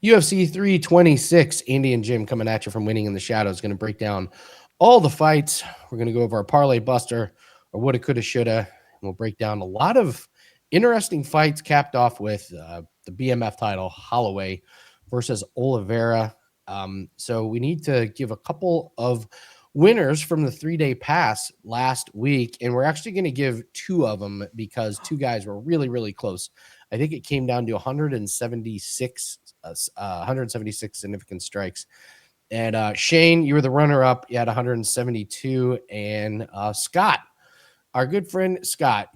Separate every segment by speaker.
Speaker 1: UFC 326, Andy and Jim coming at you from Winning in the Shadows. Going to break down all the fights. We're going to go over our parlay buster, or woulda, coulda, shoulda. And we'll break down a lot of interesting fights, capped off with the BMF title, Holloway versus Oliveira. So we need to give a couple of winners from the 3-day pass last week, and we're actually going to give two of them because two guys were really, really close. I think it came down to 176 significant strikes. And Shane, you were the runner-up. You had 172. And Scott, our good friend Scott,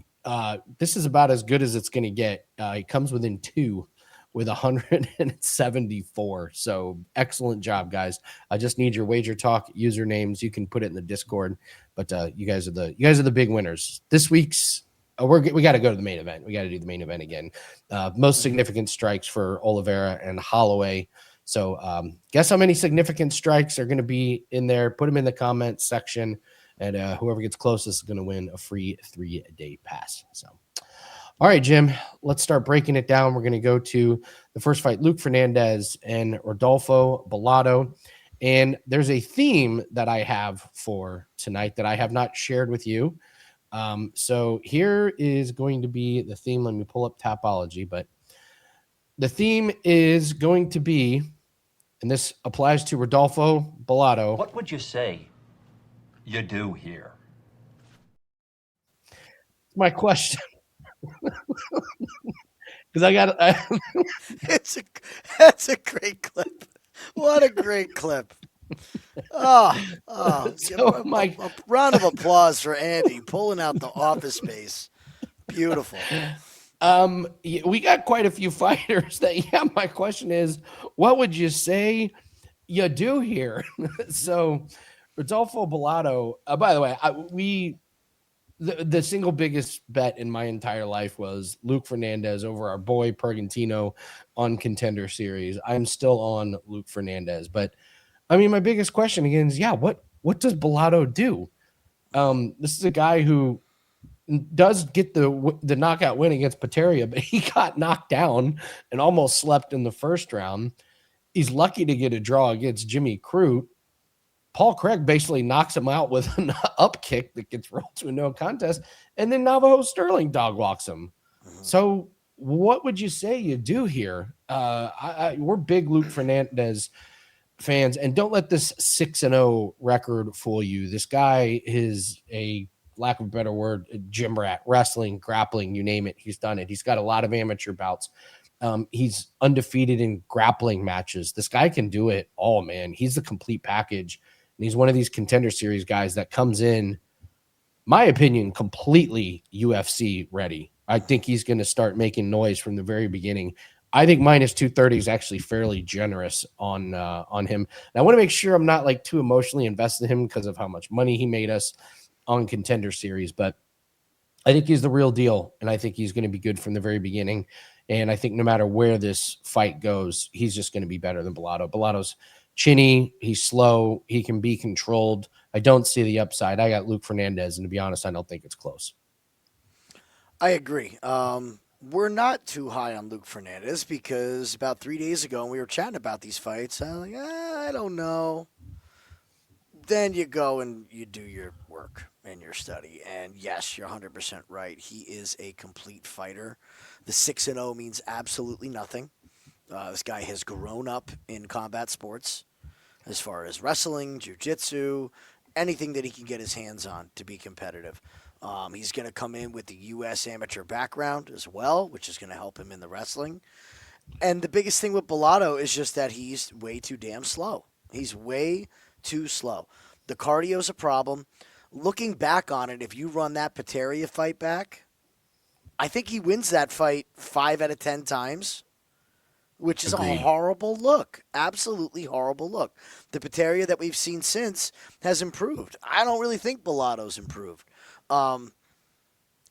Speaker 1: this is about as good as it's going to get. He comes within two with 174. So excellent job, guys. I just need your wager talk usernames. You can put it in the Discord, but you guys are the big winners. This week's we got to go to the main event. We got to do the main event again. Most significant strikes for Oliveira and Holloway. So guess how many significant strikes are going to be in there? Put them in the comments section, and whoever gets closest is going to win a free 3-day pass. So, all right, Jim, let's start breaking it down. We're going to go to the first fight, Luke Fernandez and Rodolfo Bellato. And there's a theme that I have for tonight that I have not shared with you. So here is going to be the theme. Let me pull up Tapology, but the theme is going to be, and this applies to Rodolfo Bellato.
Speaker 2: What would you say you do here?
Speaker 1: My question. Because
Speaker 3: That's a great clip. What a great clip.
Speaker 1: So
Speaker 3: a round of applause for Andy pulling out the Office Space. Beautiful.
Speaker 1: We got quite a few fighters that, my question is, what would you say you do here? So Rodolfo Bellato, by the way, the single biggest bet in my entire life was Luke Fernandez over our boy Pergantino on Contender Series. I'm still on Luke Fernandez, but I mean, my biggest question again is, what does Bellato do? This is a guy who does get the knockout win against Pateria, but he got knocked down and almost slept in the first round. He's lucky to get a draw against Jimmy Crute. Paul Craig basically knocks him out with an up kick that gets rolled to a no contest, and then Navajo Sterling dog walks him. So what would you say you do here? We're big Luke Fernandez fans, and don't let this 6-0 record fool you. This guy is a, lack of a better word, gym rat, wrestling, grappling, you name it. He's done it. He's got a lot of amateur bouts. He's undefeated in grappling matches. This guy can do it all, man. He's the complete package. And he's one of these Contender Series guys that comes in, my opinion, completely UFC ready. I think he's going to start making noise from the very beginning. I think minus 230 is actually fairly generous on him. And I want to make sure I'm not like too emotionally invested in him because of how much money he made us on Contender Series, but I think he's the real deal, and I think he's going to be good from the very beginning. And I think no matter where this fight goes, he's just going to be better than Bellato. Bellato's chinny, he's slow, he can be controlled. I don't see the upside. I got Luke Fernandez, and to be honest, I don't think it's close.
Speaker 3: I agree. We're not too high on Luke Fernandez because about 3 days ago when we were chatting about these fights, I was like, I don't know. Then you go and you do your work and your study. And yes, you're 100% right. He is a complete fighter. The 6-0 means absolutely nothing. This guy has grown up in combat sports as far as wrestling, jiu-jitsu, anything that he can get his hands on to be competitive. He's going to come in with the U.S. amateur background as well, which is going to help him in the wrestling. And the biggest thing with Bellato is just that he's way too damn slow. He's way too slow. The cardio's a problem. Looking back on it, if you run that Pateria fight back, I think he wins that fight 5 out of 10 times, which is
Speaker 1: Agreed.
Speaker 3: A horrible look. Absolutely horrible look. The Pateria that we've seen since has improved. I don't really think Bellato's improved.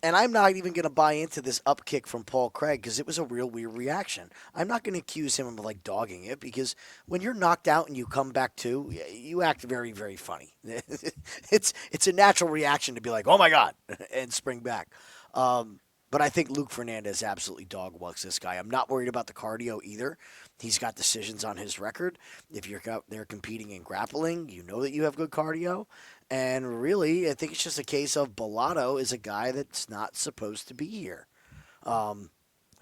Speaker 3: And I'm not even going to buy into this up kick from Paul Craig because it was a real weird reaction. I'm not going to accuse him of like dogging it because when you're knocked out and you come back too, you act very, very funny. It's a natural reaction to be like, oh my God, and spring back. But But I think Luke Fernandez absolutely dog walks this guy. I'm not worried about the cardio either. He's got decisions on his record. If you're out there competing in grappling, you know that you have good cardio. And really, I think it's just a case of Bellato is a guy that's not supposed to be here. Like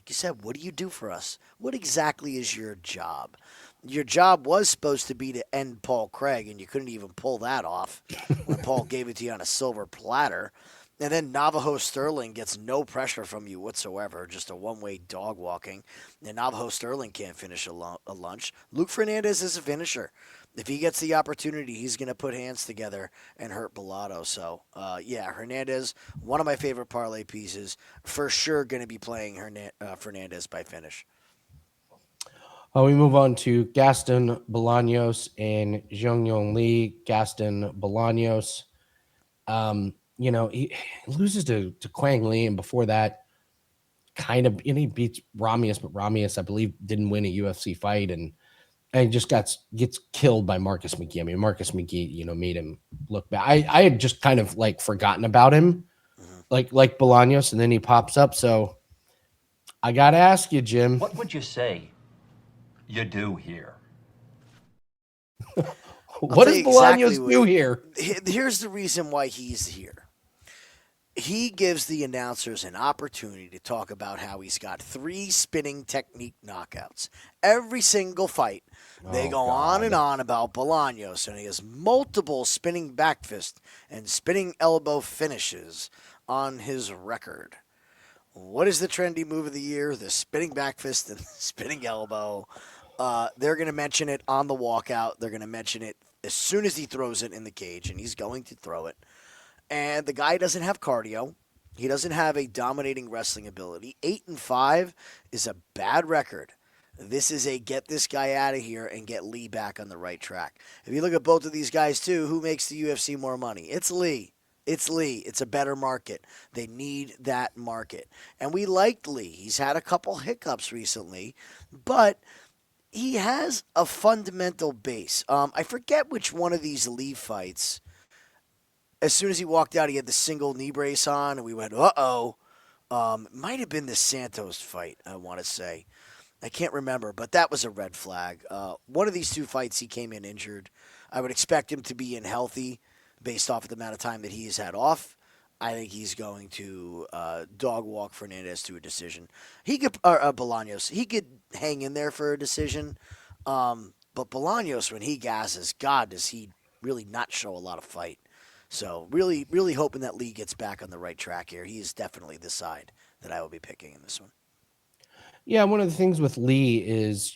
Speaker 3: you said, what do you do for us? What exactly is your job? Your job was supposed to be to end Paul Craig, and you couldn't even pull that off when Paul gave it to you on a silver platter. And then Navajo Sterling gets no pressure from you whatsoever, just a one-way dog walking. And Navajo Sterling can't finish a lunch. Luke Fernandez is a finisher. If he gets the opportunity, he's going to put hands together and hurt Bellato. So, yeah, Hernandez, one of my favorite parlay pieces, for sure going to be playing Fernandez by finish.
Speaker 1: We move on to Gaston Bolanos and Zhongyong Lee. Gaston Bolanos, he loses to Quang Lee, and before that, he beats Ramius, but Ramius, I believe, didn't win a UFC fight, and just gets killed by Marcus McGee. I mean, Marcus McGee, made him look bad. I had just kind of forgotten about him, like Bolanos, and then he pops up. So I got to ask you, Jim.
Speaker 2: What would you say you do here?
Speaker 1: What does Bolanos do here?
Speaker 3: Here's the reason why he's here. He gives the announcers an opportunity to talk about how he's got 3 spinning technique knockouts. Every single fight, they go on and on about Bolanos, and he has multiple spinning back fist and spinning elbow finishes on his record. What is the trendy move of the year? The spinning back fist and the spinning elbow. They're going to mention it on the walkout. They're going to mention it as soon as he throws it in the cage, and he's going to throw it. And the guy doesn't have cardio. He doesn't have a dominating wrestling ability. 8-5 is a bad record. This is a get this guy out of here and get Lee back on the right track. If you look at both of these guys, too, who makes the UFC more money? It's Lee. It's Lee. It's a better market. They need that market. And we liked Lee. He's had a couple hiccups recently, but he has a fundamental base. I forget which one of these Lee fights. As soon as he walked out, he had the single knee brace on, and we went, uh-oh. Might have been the Santos fight, I want to say. I can't remember, but that was a red flag. One of these 2 fights, he came in injured. I would expect him to be in healthy based off of the amount of time that he's had off. I think he's going to dog walk Fernandez to a decision. He could, Bolanos, he could hang in there for a decision. But Bolanos, when he gasses, God, does he really not show a lot of fight. So really, really hoping that Lee gets back on the right track here. He is definitely the side that I will be picking in this one.
Speaker 1: Yeah, one of the things with Lee is,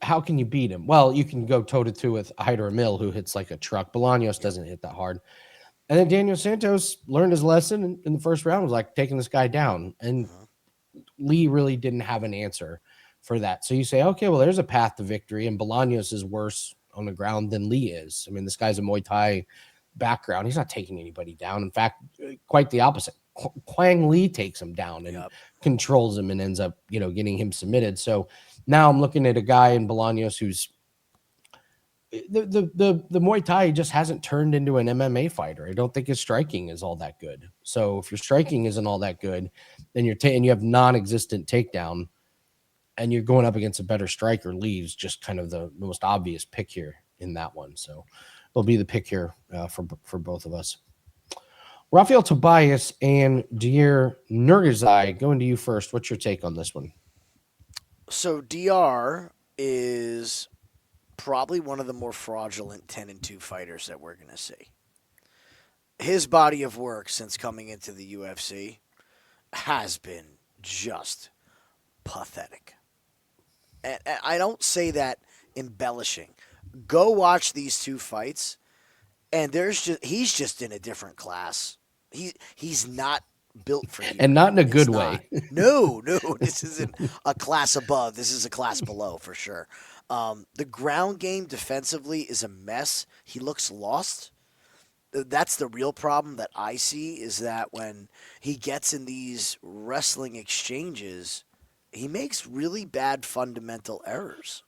Speaker 1: how can you beat him? Well, you can go toe-to-toe with Hyder Mill, who hits like a truck. Bolanos doesn't hit that hard. And then Daniel Santos learned his lesson in the first round, was taking this guy down. And Lee really didn't have an answer for that. So you say, okay, well, there's a path to victory, and Bolanos is worse on the ground than Lee is. I mean, this guy's a Muay Thai background. He's not taking anybody down. In fact, quite the opposite. Quang Lee takes him down and controls him and ends up, getting him submitted. So now I'm looking at a guy in Bolanos who's the Muay Thai just hasn't turned into an MMA fighter. I don't think his striking is all that good. So if your striking isn't all that good, then you have non-existent takedown, and you're going up against a better striker. Lee's just kind of the most obvious pick here in that one. So it'll be the pick here for both of us. Rafael Tobias and Deir Nurgozhay, going to you first. What's your take on this one?
Speaker 3: So Deir is probably one of the more fraudulent 10-2 fighters that we're going to see. His body of work since coming into the UFC has been just pathetic. And I don't say that embellishing. Go watch these 2 fights, and he's just in a different class. He's not built for you.
Speaker 1: And not in a good way.
Speaker 3: No, this isn't a class above. This is a class below for sure. The ground game defensively is a mess. He looks lost. That's the real problem that I see, is that when he gets in these wrestling exchanges, he makes really bad fundamental errors.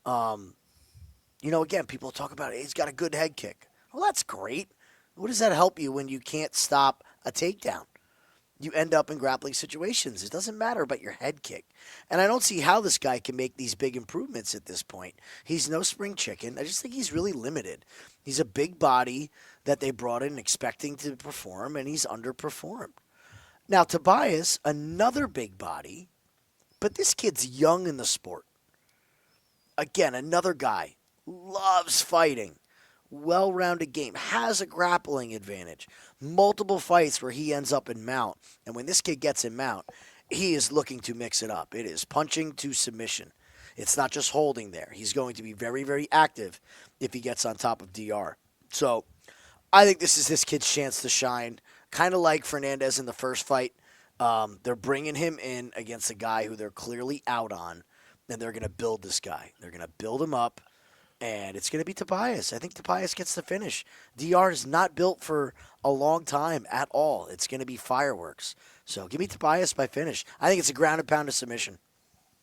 Speaker 3: Again, people talk about it. He's got a good head kick. Well, that's great. What does that help you when you can't stop a takedown? you end up in grappling situations. It doesn't matter about your head kick. And I don't see how this guy can make these big improvements at this point. He's no spring chicken. I just think he's really limited. He's a big body that they brought in expecting to perform, and he's underperformed. Now, Tobias, another big body, but this kid's young in the sport. Again, another guy, loves fighting, well rounded game, has a grappling advantage, multiple fights where he ends up in mount. And when this kid gets in mount, he is looking to mix it up. It is punching to submission. It's not just holding there. He's going to be very, very active if he gets on top of DR. So I think this is this kid's chance to shine, kind of like Fernandez in the first fight. They're bringing him in against a guy who they're clearly out on, and they're going to build this guy. They're going to build him up, and it's going to be Tobias. I think Tobias gets the finish. DR is not built for a long time at all. It's going to be fireworks. So give me Tobias by finish. I think it's a ground and pound of submission.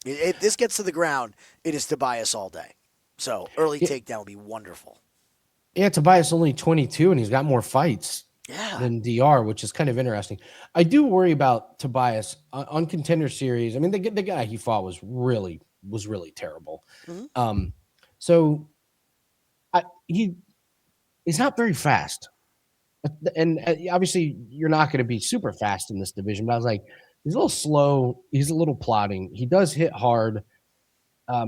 Speaker 3: If this gets to the ground, it is Tobias all day. So early takedown would be wonderful.
Speaker 1: Yeah, Tobias only 22, and he's got more fights than DR, which is kind of interesting. I do worry about Tobias on Contender Series. I mean, the guy he fought was really terrible.
Speaker 3: Mm-hmm.
Speaker 1: So he's not very fast, and obviously you're not going to be super fast in this division. But I was like, he's a little slow. He's a little plodding. He does hit hard.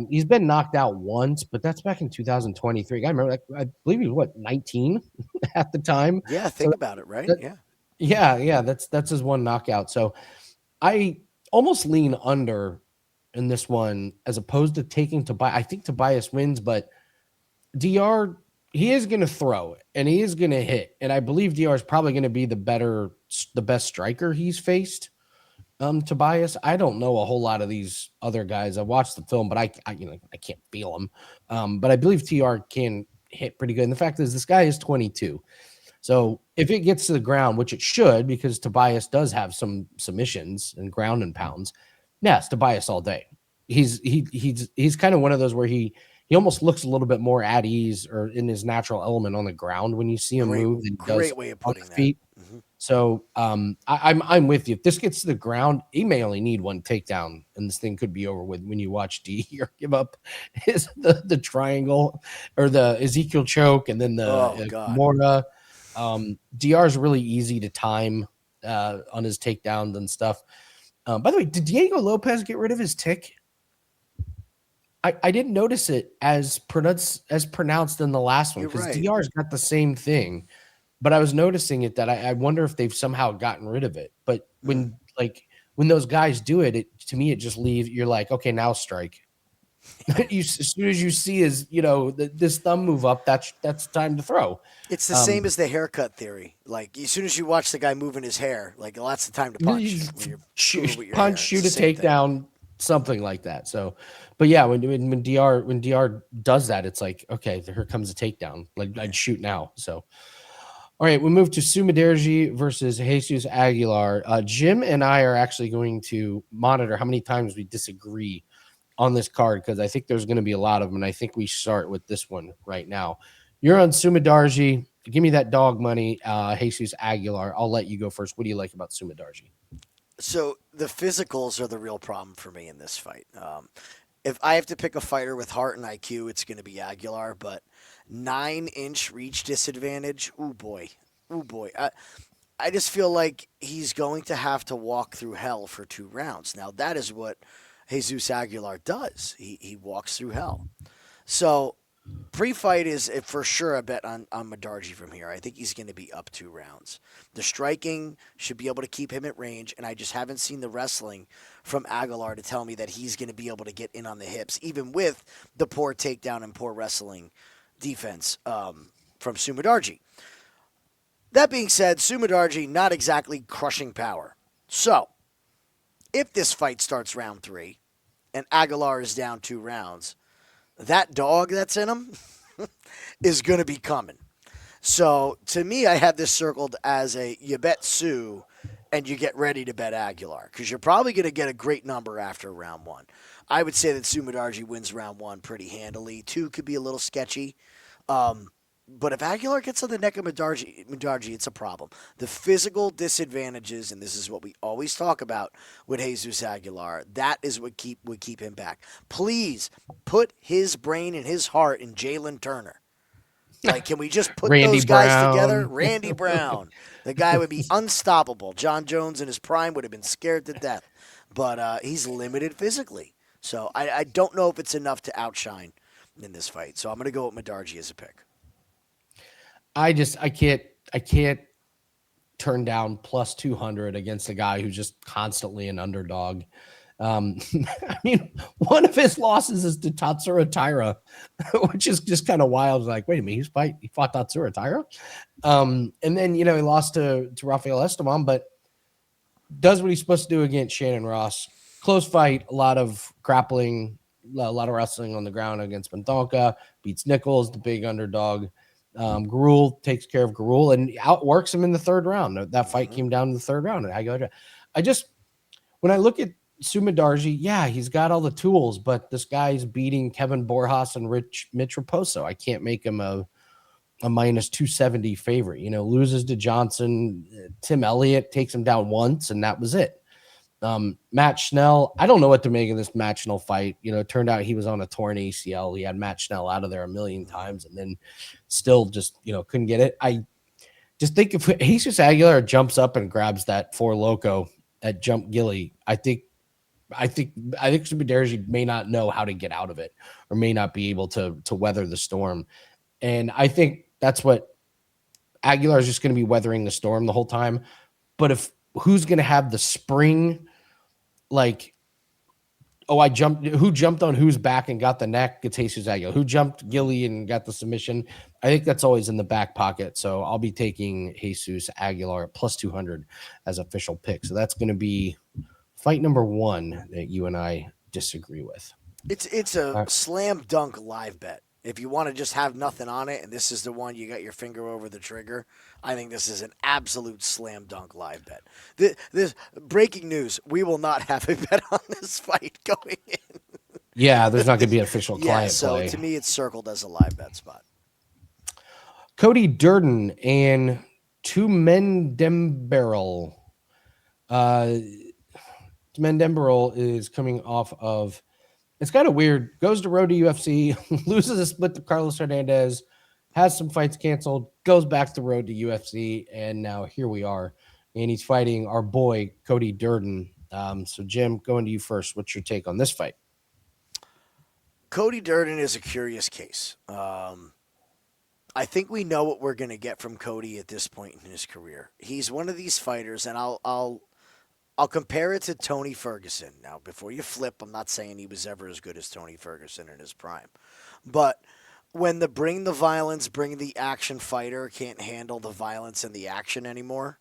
Speaker 1: He's been knocked out once, but that's back in 2023. I remember, I believe he was 19 at the time.
Speaker 3: Yeah, think about it, right?
Speaker 1: Yeah. That's his one knockout. So I almost lean under in this one as opposed to taking Tobias. I think Tobias wins, but DR, he is going to throw and he is going to hit, and I believe DR is probably going to be the best striker he's faced. Tobias, I don't know a whole lot of these other guys. I watched the film, but I can't feel them. But I believe TR can hit pretty good. And the fact is, this guy is 22. So if it gets to the ground, which it should, because Tobias does have some submissions and ground and pounds, yes, Tobias all day. He's kind of one of those where he almost looks a little bit more at ease or in his natural element on the ground when you see him move. And
Speaker 3: Great way of putting that.
Speaker 1: Feet. Mm-hmm. So I'm with you. If this gets to the ground, he may only need one takedown, and this thing could be over with. When you watch D or give up the triangle or the Ezekiel choke, and then the Mora. DR is really easy to time on his takedowns and stuff. By the way, did Diego Lopez get rid of his tick? I didn't notice it as pronounced in the last one, because DR's got the same thing. But I was noticing it that I wonder if they've somehow gotten rid of it. But when those guys do it, to me, it just leaves. You're like, okay, now strike. As soon as you see this thumb move up, that's time to throw.
Speaker 3: It's the same as the haircut theory. Like, as soon as you watch the guy moving his hair, like, well, that's the time to punch.
Speaker 1: Punch, shoot a takedown, something like that. So, but yeah, when DR does that, it's like, okay, here comes a takedown. Like, I'd shoot now. So. All right, we move to Sumudaerji versus Jesus Aguilar. Jim and I are actually going to monitor how many times we disagree on this card, because I think there's going to be a lot of them, and I think we start with this one right now. You're on Sumudaerji. Give me that dog money, Jesus Aguilar. I'll let you go first. What do you like about Sumudaerji?
Speaker 3: So the physicals are the real problem for me in this fight. If I have to pick a fighter with heart and IQ, it's going to be Aguilar, but 9-inch reach disadvantage. Ooh boy. I just feel like he's going to have to walk through hell for 2 rounds. Now, that is what Jesus Aguilar does. He walks through hell. So pre-fight is for sure a bet on Mudaerji from here. I think he's going to be up 2 rounds. The striking should be able to keep him at range, and I just haven't seen the wrestling from Aguilar to tell me that he's going to be able to get in on the hips, even with the poor takedown and poor wrestling defense from Sumudaerji. That being said, Sumudaerji not exactly crushing power. So, if this fight starts round 3 and Aguilar is down 2 rounds, that dog that's in him is going to be coming. So, to me, I have this circled as you bet Sue and you get ready to bet Aguilar, because you're probably going to get a great number after round 1. I would say that Sumudaerji wins round 1 pretty handily. 2 could be a little sketchy. But if Aguilar gets on the neck of Mundarji, it's a problem. The physical disadvantages, and this is what we always talk about with Jesus Aguilar, that is what would keep him back. Please put his brain and his heart in Jalen Turner. Like, can we just put
Speaker 1: Randy
Speaker 3: those guys
Speaker 1: Brown.
Speaker 3: together? Randy Brown. The guy would be unstoppable. John Jones in his prime would have been scared to death. But he's limited physically. So I don't know if it's enough to outshine in this fight. So I'm going to go with Mundarji as a pick.
Speaker 1: I can't turn down plus 200 against a guy who's just constantly an underdog. I mean, one of his losses is to Tatsuro Taira, which is just kind of wild. Like, wait a minute, he fought Tatsuro Taira. And then, he lost to Rafael Esteban, but does what he's supposed to do against Shannon Ross. Close fight, a lot of grappling, a lot of wrestling on the ground against Bentonka, beats Nichols, the big underdog. Garul takes care of Garul and outworks him in the third round. That fight came down to the third round. And when I look at Sumudaerji, yeah, he's got all the tools, but this guy's beating Kevin Borjas and Mitch Raposo. I can't make him a minus 270 favorite. Loses to Johnson. Tim Elliott takes him down once, and that was it. Matt Schnell, I don't know what to make of this Matt Schnell fight. It turned out he was on a torn ACL. He had Matt Schnell out of there a million times and then still just, couldn't get it. I just think if Jesus Aguilar jumps up and grabs that Four Loco at Jump Gilly, I think Sumudaerji may not know how to get out of it or may not be able to weather the storm. And I think that's what Aguilar is just going to be weathering the storm the whole time. But who's going to have the spring, like, who jumped on whose back and got the neck? It's Jesus Aguilar. Who jumped Gilly and got the submission? I think that's always in the back pocket. So I'll be taking Jesus Aguilar plus 200 as official pick. So that's going to be fight number 1 that you and I disagree with.
Speaker 3: It's a slam dunk live bet. If you want to just have nothing on it, and this is the one you got your finger over the trigger, I think this is an absolute slam dunk live bet. This breaking news: we will not have a bet on this fight going in.
Speaker 1: Yeah, there's not going to be an official client play.
Speaker 3: To me, it's circled as a live bet spot.
Speaker 1: Cody Durden and Tumendemberel. Tumendemberel is coming off of. It's kind of weird. Goes to road to UFC, loses a split to Carlos Fernandez, has some fights canceled, goes back to road to UFC, and now here we are. And he's fighting our boy, Cody Durden. So, Jim, going to you first. What's your take on this fight?
Speaker 3: Cody Durden is a curious case. I think we know what we're going to get from Cody at this point in his career. He's one of these fighters, and I'll compare it to Tony Ferguson. Now, before you flip, I'm not saying he was ever as good as Tony Ferguson in his prime. But when the bring the violence, bring the action fighter can't handle the violence and the action anymore,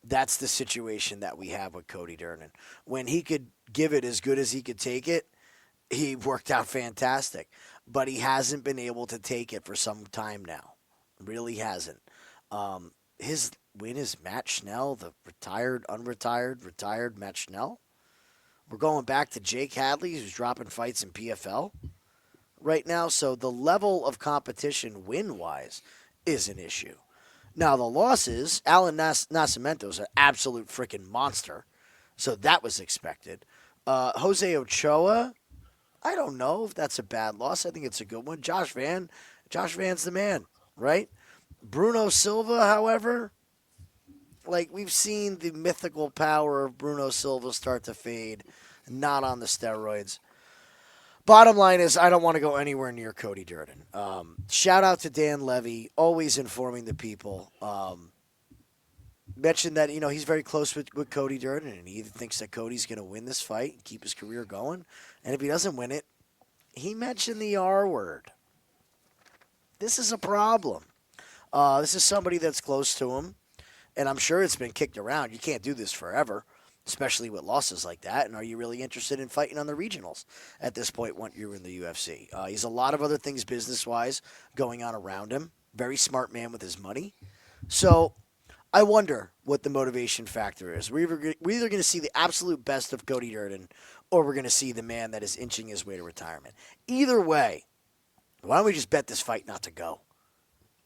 Speaker 3: that's the situation that we have with Cody Durden. When he could give it as good as he could take it, he worked out fantastic. But he hasn't been able to take it for some time now. Really hasn't. His win is Matt Schnell, the retired Matt Schnell. We're going back to Jake Hadley, who's dropping fights in PFL right now. So the level of competition win-wise is an issue. Now, the losses, Alan Nascimento is an absolute freaking monster. So that was expected. Jose Ochoa, I don't know if that's a bad loss. I think it's a good one. Josh Van's the man, right? Bruno Silva, however, like we've seen the mythical power of Bruno Silva start to fade, not on the steroids. Bottom line is I don't want to go anywhere near Cody Durden. Shout out to Dan Levy, always informing the people. Mentioned that, he's very close with Cody Durden, and he thinks that Cody's going to win this fight and keep his career going. And if he doesn't win it, he mentioned the R word. This is a problem. This is somebody that's close to him, and I'm sure it's been kicked around. You can't do this forever, especially with losses like that. And are you really interested in fighting on the regionals at this point once you're in the UFC? He's a lot of other things business-wise going on around him. Very smart man with his money. So I wonder what the motivation factor is. We're either going to see the absolute best of Cody Durden, or we're going to see the man that is inching his way to retirement. Either way, why don't we just bet this fight not to go?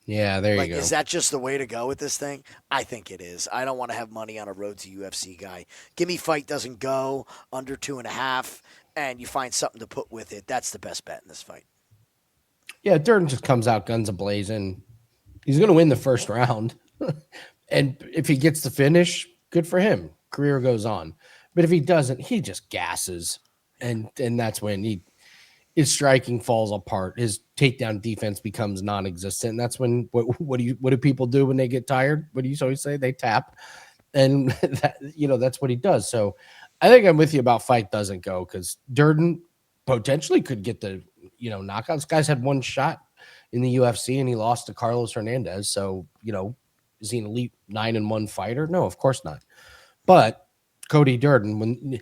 Speaker 1: Yeah, there you
Speaker 3: Like,
Speaker 1: go.
Speaker 3: is that just the way to go with this thing? I think it is. I don't want to have money on a road to UFC guy. Give me fight doesn't go under 2.5, and you find something to put with it. That's the best bet in this fight.
Speaker 1: Yeah, Durden just comes out guns a blazing. He's going to win the first round. And if he gets the finish, good for him. Career goes on. But if he doesn't, he just gasses. And that's when his striking falls apart. His takedown defense becomes non-existent. And that's when what do people do when they get tired? What do you always say? They tap. And that's what he does. So I think I'm with you about fight doesn't go, because Durden potentially could get the knockout. This guy's had one shot in the UFC and he lost to Carlos Fernandez. So, is he an elite 9-1 fighter? No, of course not. But Cody Durden,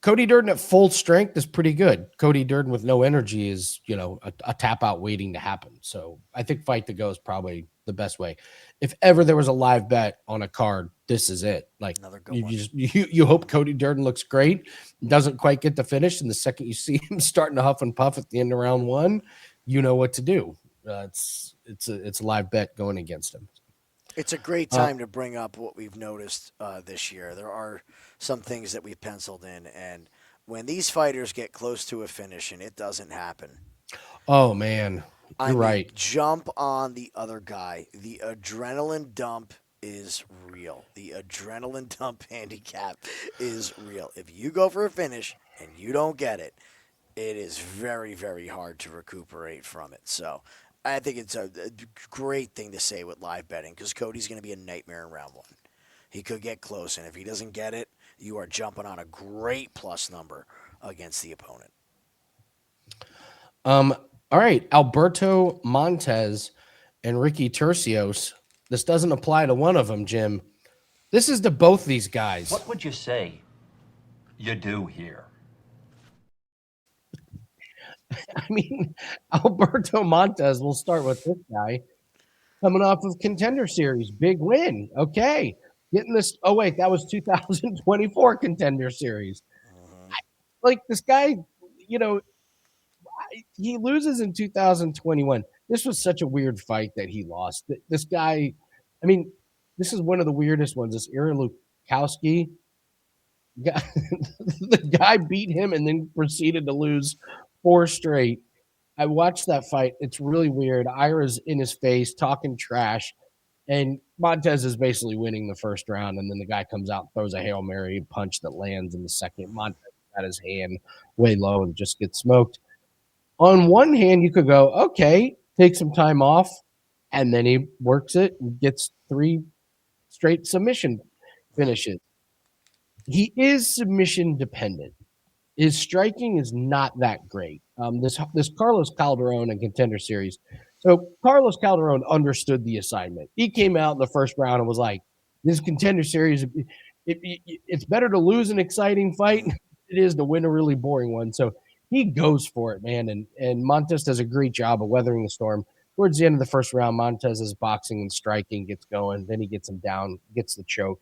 Speaker 1: Cody Durden at full strength is pretty good. Cody Durden with no energy is, a tap out waiting to happen. So I think fight to go is probably the best way. If ever there was a live bet on a card, this is it. Like,
Speaker 3: Another good
Speaker 1: you
Speaker 3: one.
Speaker 1: you hope Cody Durden looks great, doesn't quite get the finish, and the second you see him starting to huff and puff at the end of round one, you know what to do. It's a live bet going against him.
Speaker 3: It's a great time to bring up what we've noticed this year. There are some things that we've penciled in, and when these fighters get close to a finish and it doesn't happen,
Speaker 1: Oh man,
Speaker 3: I
Speaker 1: you're
Speaker 3: mean,
Speaker 1: right.
Speaker 3: jump on the other guy. The adrenaline dump is real. The adrenaline dump handicap is real. If you go for a finish and you don't get it, it is very, very hard to recuperate from it. So I think it's a great thing to say with live betting, because Cody's going to be a nightmare in round one. He could get close, and if he doesn't get it, you are jumping on a great plus number against the opponent.
Speaker 1: All right, Alberto Montes and Ricky Turcios. This doesn't apply to one of them, Jim. This is to both these guys.
Speaker 2: What would you say you do here?
Speaker 1: I mean, Alberto Montes, we'll start with this guy. Coming off of Contender Series, big win. Okay. Getting this. Oh, wait, that was 2024 Contender Series. Like, this guy, he loses in 2021. This was such a weird fight that he lost. This guy, I mean, this is one of the weirdest ones. This Aaron Lukowski, the guy beat him and then proceeded to lose 4 straight. I watched that fight. It's really weird. Ira's in his face talking trash, and Montes is basically winning the first round, and then the guy comes out and throws a Hail Mary punch that lands in the second. Montes got his hand way low and just gets smoked. On one hand, you could go, okay, take some time off, and then he works it and gets 3 straight submission finishes. He is submission dependent. His striking is not that great. This Carlos Calderon and Contender Series. So Carlos Calderon understood the assignment. He came out in the first round and was like, "This Contender Series, it's better to lose an exciting fight than it is to win a really boring one." So he goes for it, man. And Montes does a great job of weathering the storm. Towards the end of the first round, Montes' boxing and striking gets going. Then he gets him down, gets the choke.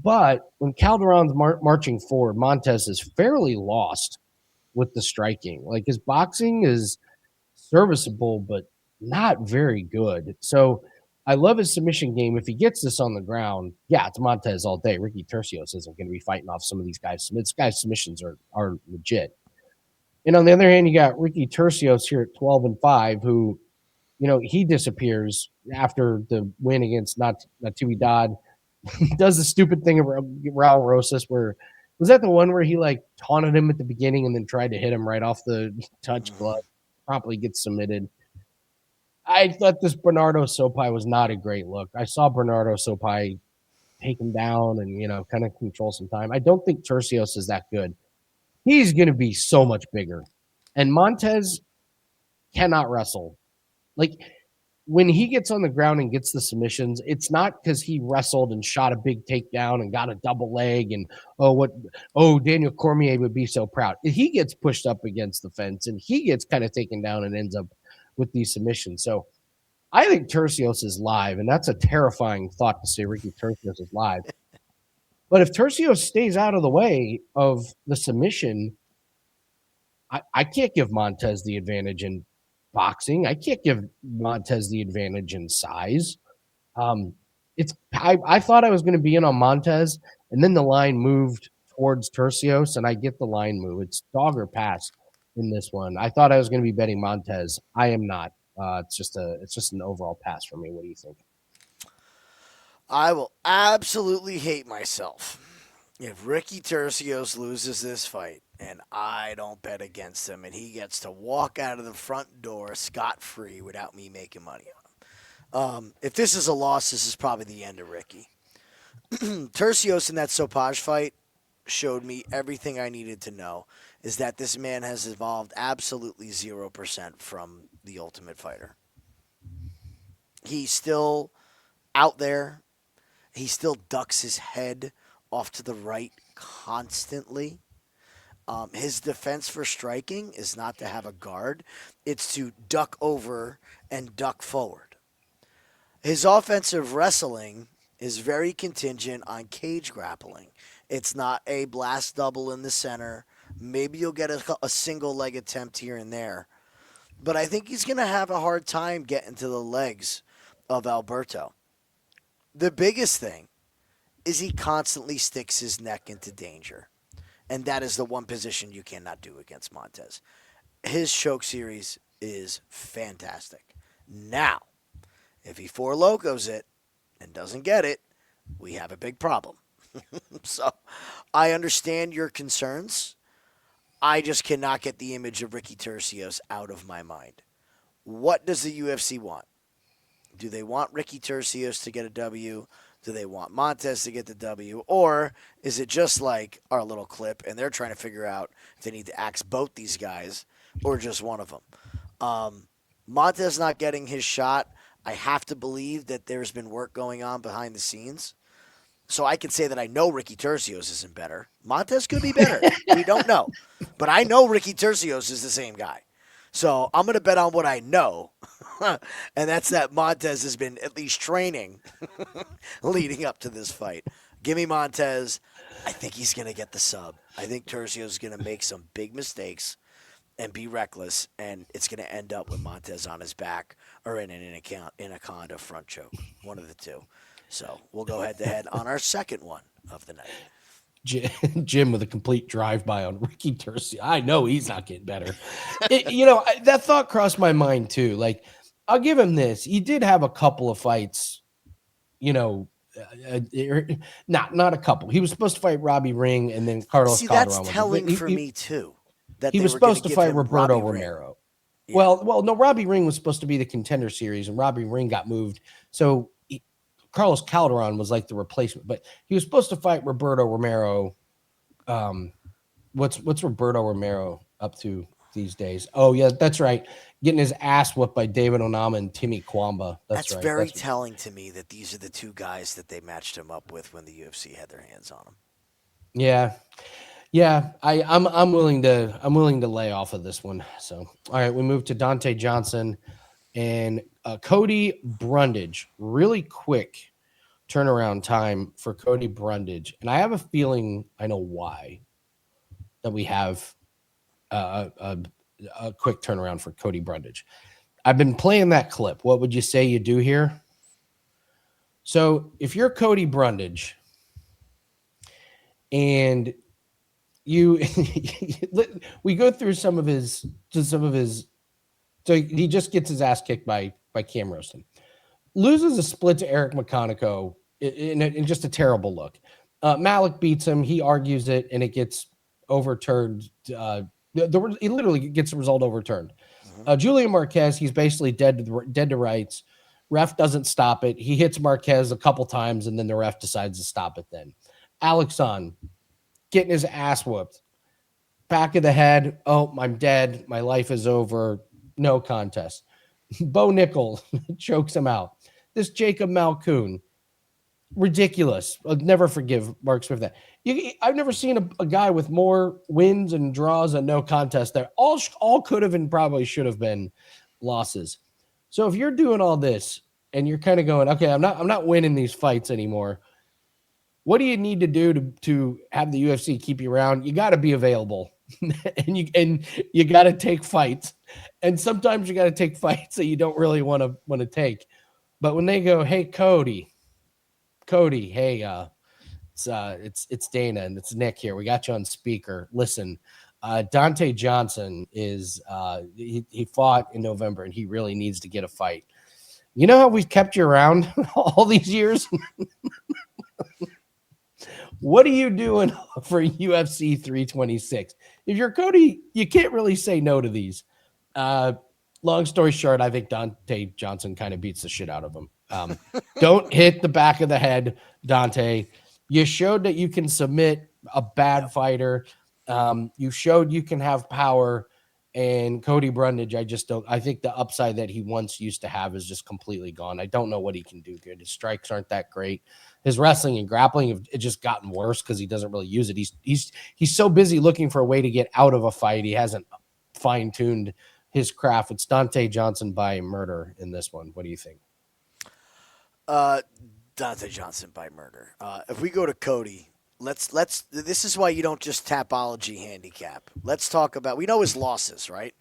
Speaker 1: But when Calderon's marching forward, Montes is fairly lost with the striking. Like, his boxing is serviceable, but not very good. So I love his submission game. If he gets this on the ground, yeah, it's Montes all day. Ricky Turcios isn't going to be fighting off some of these guys. This guy's submissions are legit. And on the other hand, you got Ricky Turcios here at 12-5, who, he disappears after the win against Natividad. Does the stupid thing of Raul Rosas, where was that the one where he like taunted him at the beginning and then tried to hit him right off the touch glove, promptly gets submitted. I thought this Bernardo Sopai was not a great look. I saw Bernardo Sopai take him down and, kind of control some time. I don't think Turcios is that good. He's going to be so much bigger. And Montes cannot wrestle. Like, when he gets on the ground and gets the submissions, it's not because he wrestled and shot a big takedown and got a double leg and Daniel Cormier would be so proud. He gets pushed up against the fence and he gets kind of taken down and ends up with these submissions. So I think Turcios is live, and that's a terrifying thought to say Ricky Turcios is live. But if Turcios stays out of the way of the submission, I can't give Montes the advantage. And boxing. I can't give Montes the advantage in size. I thought I was going to be in on Montes, and then the line moved towards Turcios, and I get the line move. It's dog or pass in this one. I thought I was going to be betting Montes. I am not. It's just an overall pass for me. What do you think?
Speaker 3: I will absolutely hate myself if Ricky Turcios loses this fight and I don't bet against him and he gets to walk out of the front door scot-free without me making money on him. If this is a loss, this is probably the end of Ricky. Turcios in that Sopaj fight showed me everything I needed to know, is that this man has evolved absolutely 0% from the Ultimate Fighter. He's still out there. He still ducks his head off to the right constantly. His defense for striking is not to have a guard. It's to duck over and duck forward. His offensive wrestling is very contingent on cage grappling. It's not a blast double in the center. Maybe you'll get a single leg attempt here and there. But I think he's going to have a hard time getting to the legs of Alberto. The biggest thing is he constantly sticks his neck into danger. And that is the one position you cannot do against Montes. His choke series is fantastic. Now, if he four locos it and doesn't get it, we have a big problem. So I understand your concerns. I just cannot get the image of Ricky Turcios out of my mind. What does the UFC want? Do they want Ricky Turcios to get a W? Do they want Montes to get the W? Or is it just like our little clip and they're trying to figure out if they need to axe both these guys or just one of them? Montes not getting his shot, I have to believe that there's been work going on behind the scenes. So I can say that I know Ricky Turcios isn't better. Montes could be better. We don't know. But I know Ricky Turcios is the same guy. So I'm going to bet on what I know. And that's that Montes has been at least training leading up to this fight. Give me Montes. I think he's going to get the sub. I think Turcios is going to make some big mistakes and be reckless, and it's going to end up with Montes on his back or in an anaconda front choke. One of the two. So we'll go head-to-head on our second one of the night.
Speaker 1: Jim with a complete drive-by on Ricky Turcios. I know he's not getting better. That thought crossed my mind too. Like, I'll give him this. He did have a couple of fights, not a couple. He was supposed to fight Robbie Ring and then Carlos Calderon.
Speaker 3: That's telling for me too.
Speaker 1: That he was supposed to fight Roberto Romero. Yeah. Well, no, Robbie Ring was supposed to be the Contender Series, and Robbie Ring got moved. So Carlos Calderon was like the replacement, but he was supposed to fight Roberto Romero. What's Roberto Romero up to these days? Oh yeah, that's right. Getting his ass whooped by David Onama and Timmy Kwamba. That's right.
Speaker 3: Very telling to me that these are the two guys that they matched him up with when the UFC had their hands on him.
Speaker 1: Yeah. I'm willing to lay off of this one. So all right, we move to Dante Johnson and Cody Brundage. Really quick turnaround time for Cody Brundage, and I have a feeling I know why that we have a quick turnaround for Cody Brundage. I've been playing that clip. What would you say you do here? So if you're Cody Brundage and we go through some of his, so he just gets his ass kicked by Cam Roston. Loses a split to Eric McConico in just a terrible look. Malik beats him. He argues it, and it gets overturned. It literally gets the result overturned. Julian Marquez, he's basically dead to rights. Ref doesn't stop it. He hits Marquez a couple times, and then the ref decides to stop it then. Alexon getting his ass whooped. Back of the head. Oh, I'm dead. My life is over. No contest. Bo Nickel chokes him out. This Jacob Malkoon, ridiculous. I'll never forgive Mark Swift that. I've never seen a guy with more wins and draws and no contest there. All could have and probably should have been losses. So if you're doing all this and you're kind of going, okay, I'm not winning these fights anymore. What do you need to do to have the UFC keep you around? You got to be available and you got to take fights, and sometimes you got to take fights that you don't really want to take. But when they go, hey Cody, hey, it's Dana and it's Nick here. We got you on speaker. Listen, Dante Johnson is he fought in November and he really needs to get a fight. You know how we've kept you around all these years? What are you doing for UFC 326? If you're Cody, you can't really say no to these. Long story short, I think Dante Johnson kind of beats the shit out of him. Don't hit the back of the head, Dante. You showed that you can submit a bad fighter. You showed you can have power. And Cody Brundage, I think the upside that he once used to have is just completely gone. I don't know what he can do good. His strikes aren't that great. His wrestling and grappling have just gotten worse because he doesn't really use it. He's so busy looking for a way to get out of a fight. He hasn't fine-tuned his craft. It's Dante Johnson by murder in this one. What do you think?
Speaker 3: Dante Johnson by murder. If we go to Cody, let's this is why you don't just Tapology handicap. Let's talk about, we know his losses, right?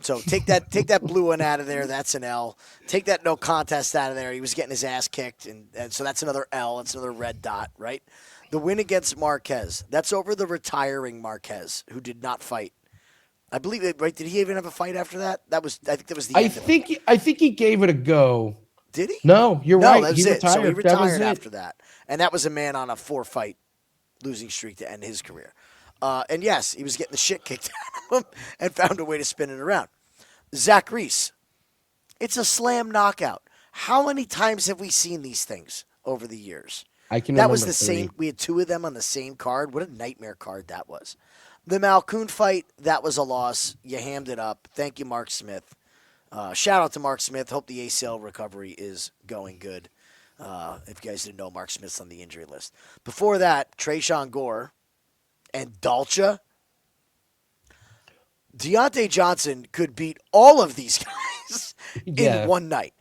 Speaker 3: So take that blue one out of there. That's an L. Take that no contest out of there. He was getting his ass kicked, and so that's another L. It's another red dot, right? The win against Marquez, that's over the retiring Marquez, who did not fight. I believe it, right? Did he even have a fight after that? I think that was the end.
Speaker 1: I think he gave it a go.
Speaker 3: Did he?
Speaker 1: No, you're right.
Speaker 3: That was
Speaker 1: he
Speaker 3: it. So he retired
Speaker 1: that
Speaker 3: after that. And that was a man on a 4-fight losing streak to end his career. And yes, he was getting the shit kicked out of him and found a way to spin it around. Zach Reese, it's a slam knockout. How many times have we seen these things over the years? That was the same. We had two of them on the same card. What a nightmare card that was. The Malkoun fight, that was a loss. You hammed it up. Thank you, Mark Smith. Shout out to Mark Smith. Hope the ACL recovery is going good. If you guys didn't know, Mark Smith's on the injury list. Before that, Tresean Gore and Dalcha. Deontay Johnson could beat all of these guys in one night.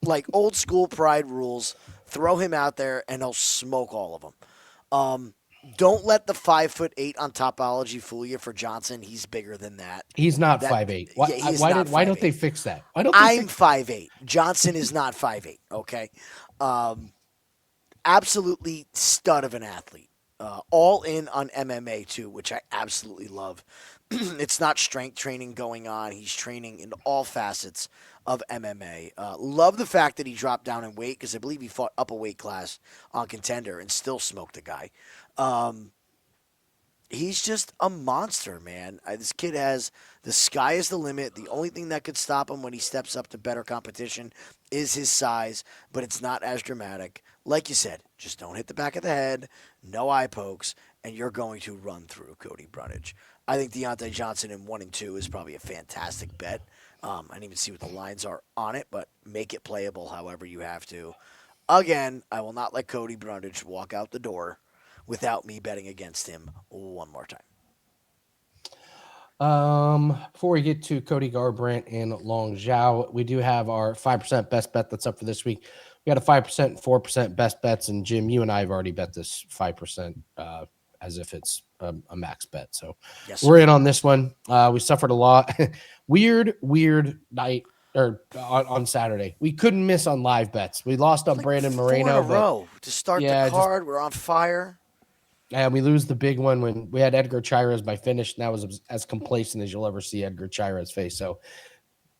Speaker 3: Like old school pride rules. Throw him out there and he'll smoke all of them. Don't let the 5'8" on Topology fool you for Johnson. He's bigger than that.
Speaker 1: He's not 5'8". Why don't they fix that?
Speaker 3: I'm 5'8". Johnson is not 5'8". Okay, absolutely stud of an athlete. All in on MMA too, which I absolutely love. It's not strength training going on. He's training in all facets of MMA. Love the fact that he dropped down in weight because I believe he fought up a weight class on Contender and still smoked a guy. He's just a monster, man. This kid has, the sky is the limit. The only thing that could stop him when he steps up to better competition is his size, but it's not as dramatic. Like you said, just don't hit the back of the head, no eye pokes, and you're going to run through Cody Brundage. I think Deontay Johnson in 1 and 2 is probably a fantastic bet. I didn't even see what the lines are on it, but make it playable however you have to. Again, I will not let Cody Brundage walk out the door without me betting against him one more time.
Speaker 1: Before we get to Cody Garbrandt and Long Xiao, we do have our 5% best bet that's up for this week. We got a 5% and 4% best bets, and Jim, you and I have already bet this 5% as if it's a max bet. So yes, we're in on this one. We suffered a lot. weird night on Saturday. We couldn't miss on live bets. We lost on Brandon Moreno.
Speaker 3: 4 in a row to start the card. We're on fire.
Speaker 1: And we lose the big one when we had Edgar Chairez by finish, and that was as complacent as you'll ever see Edgar Chairez face. So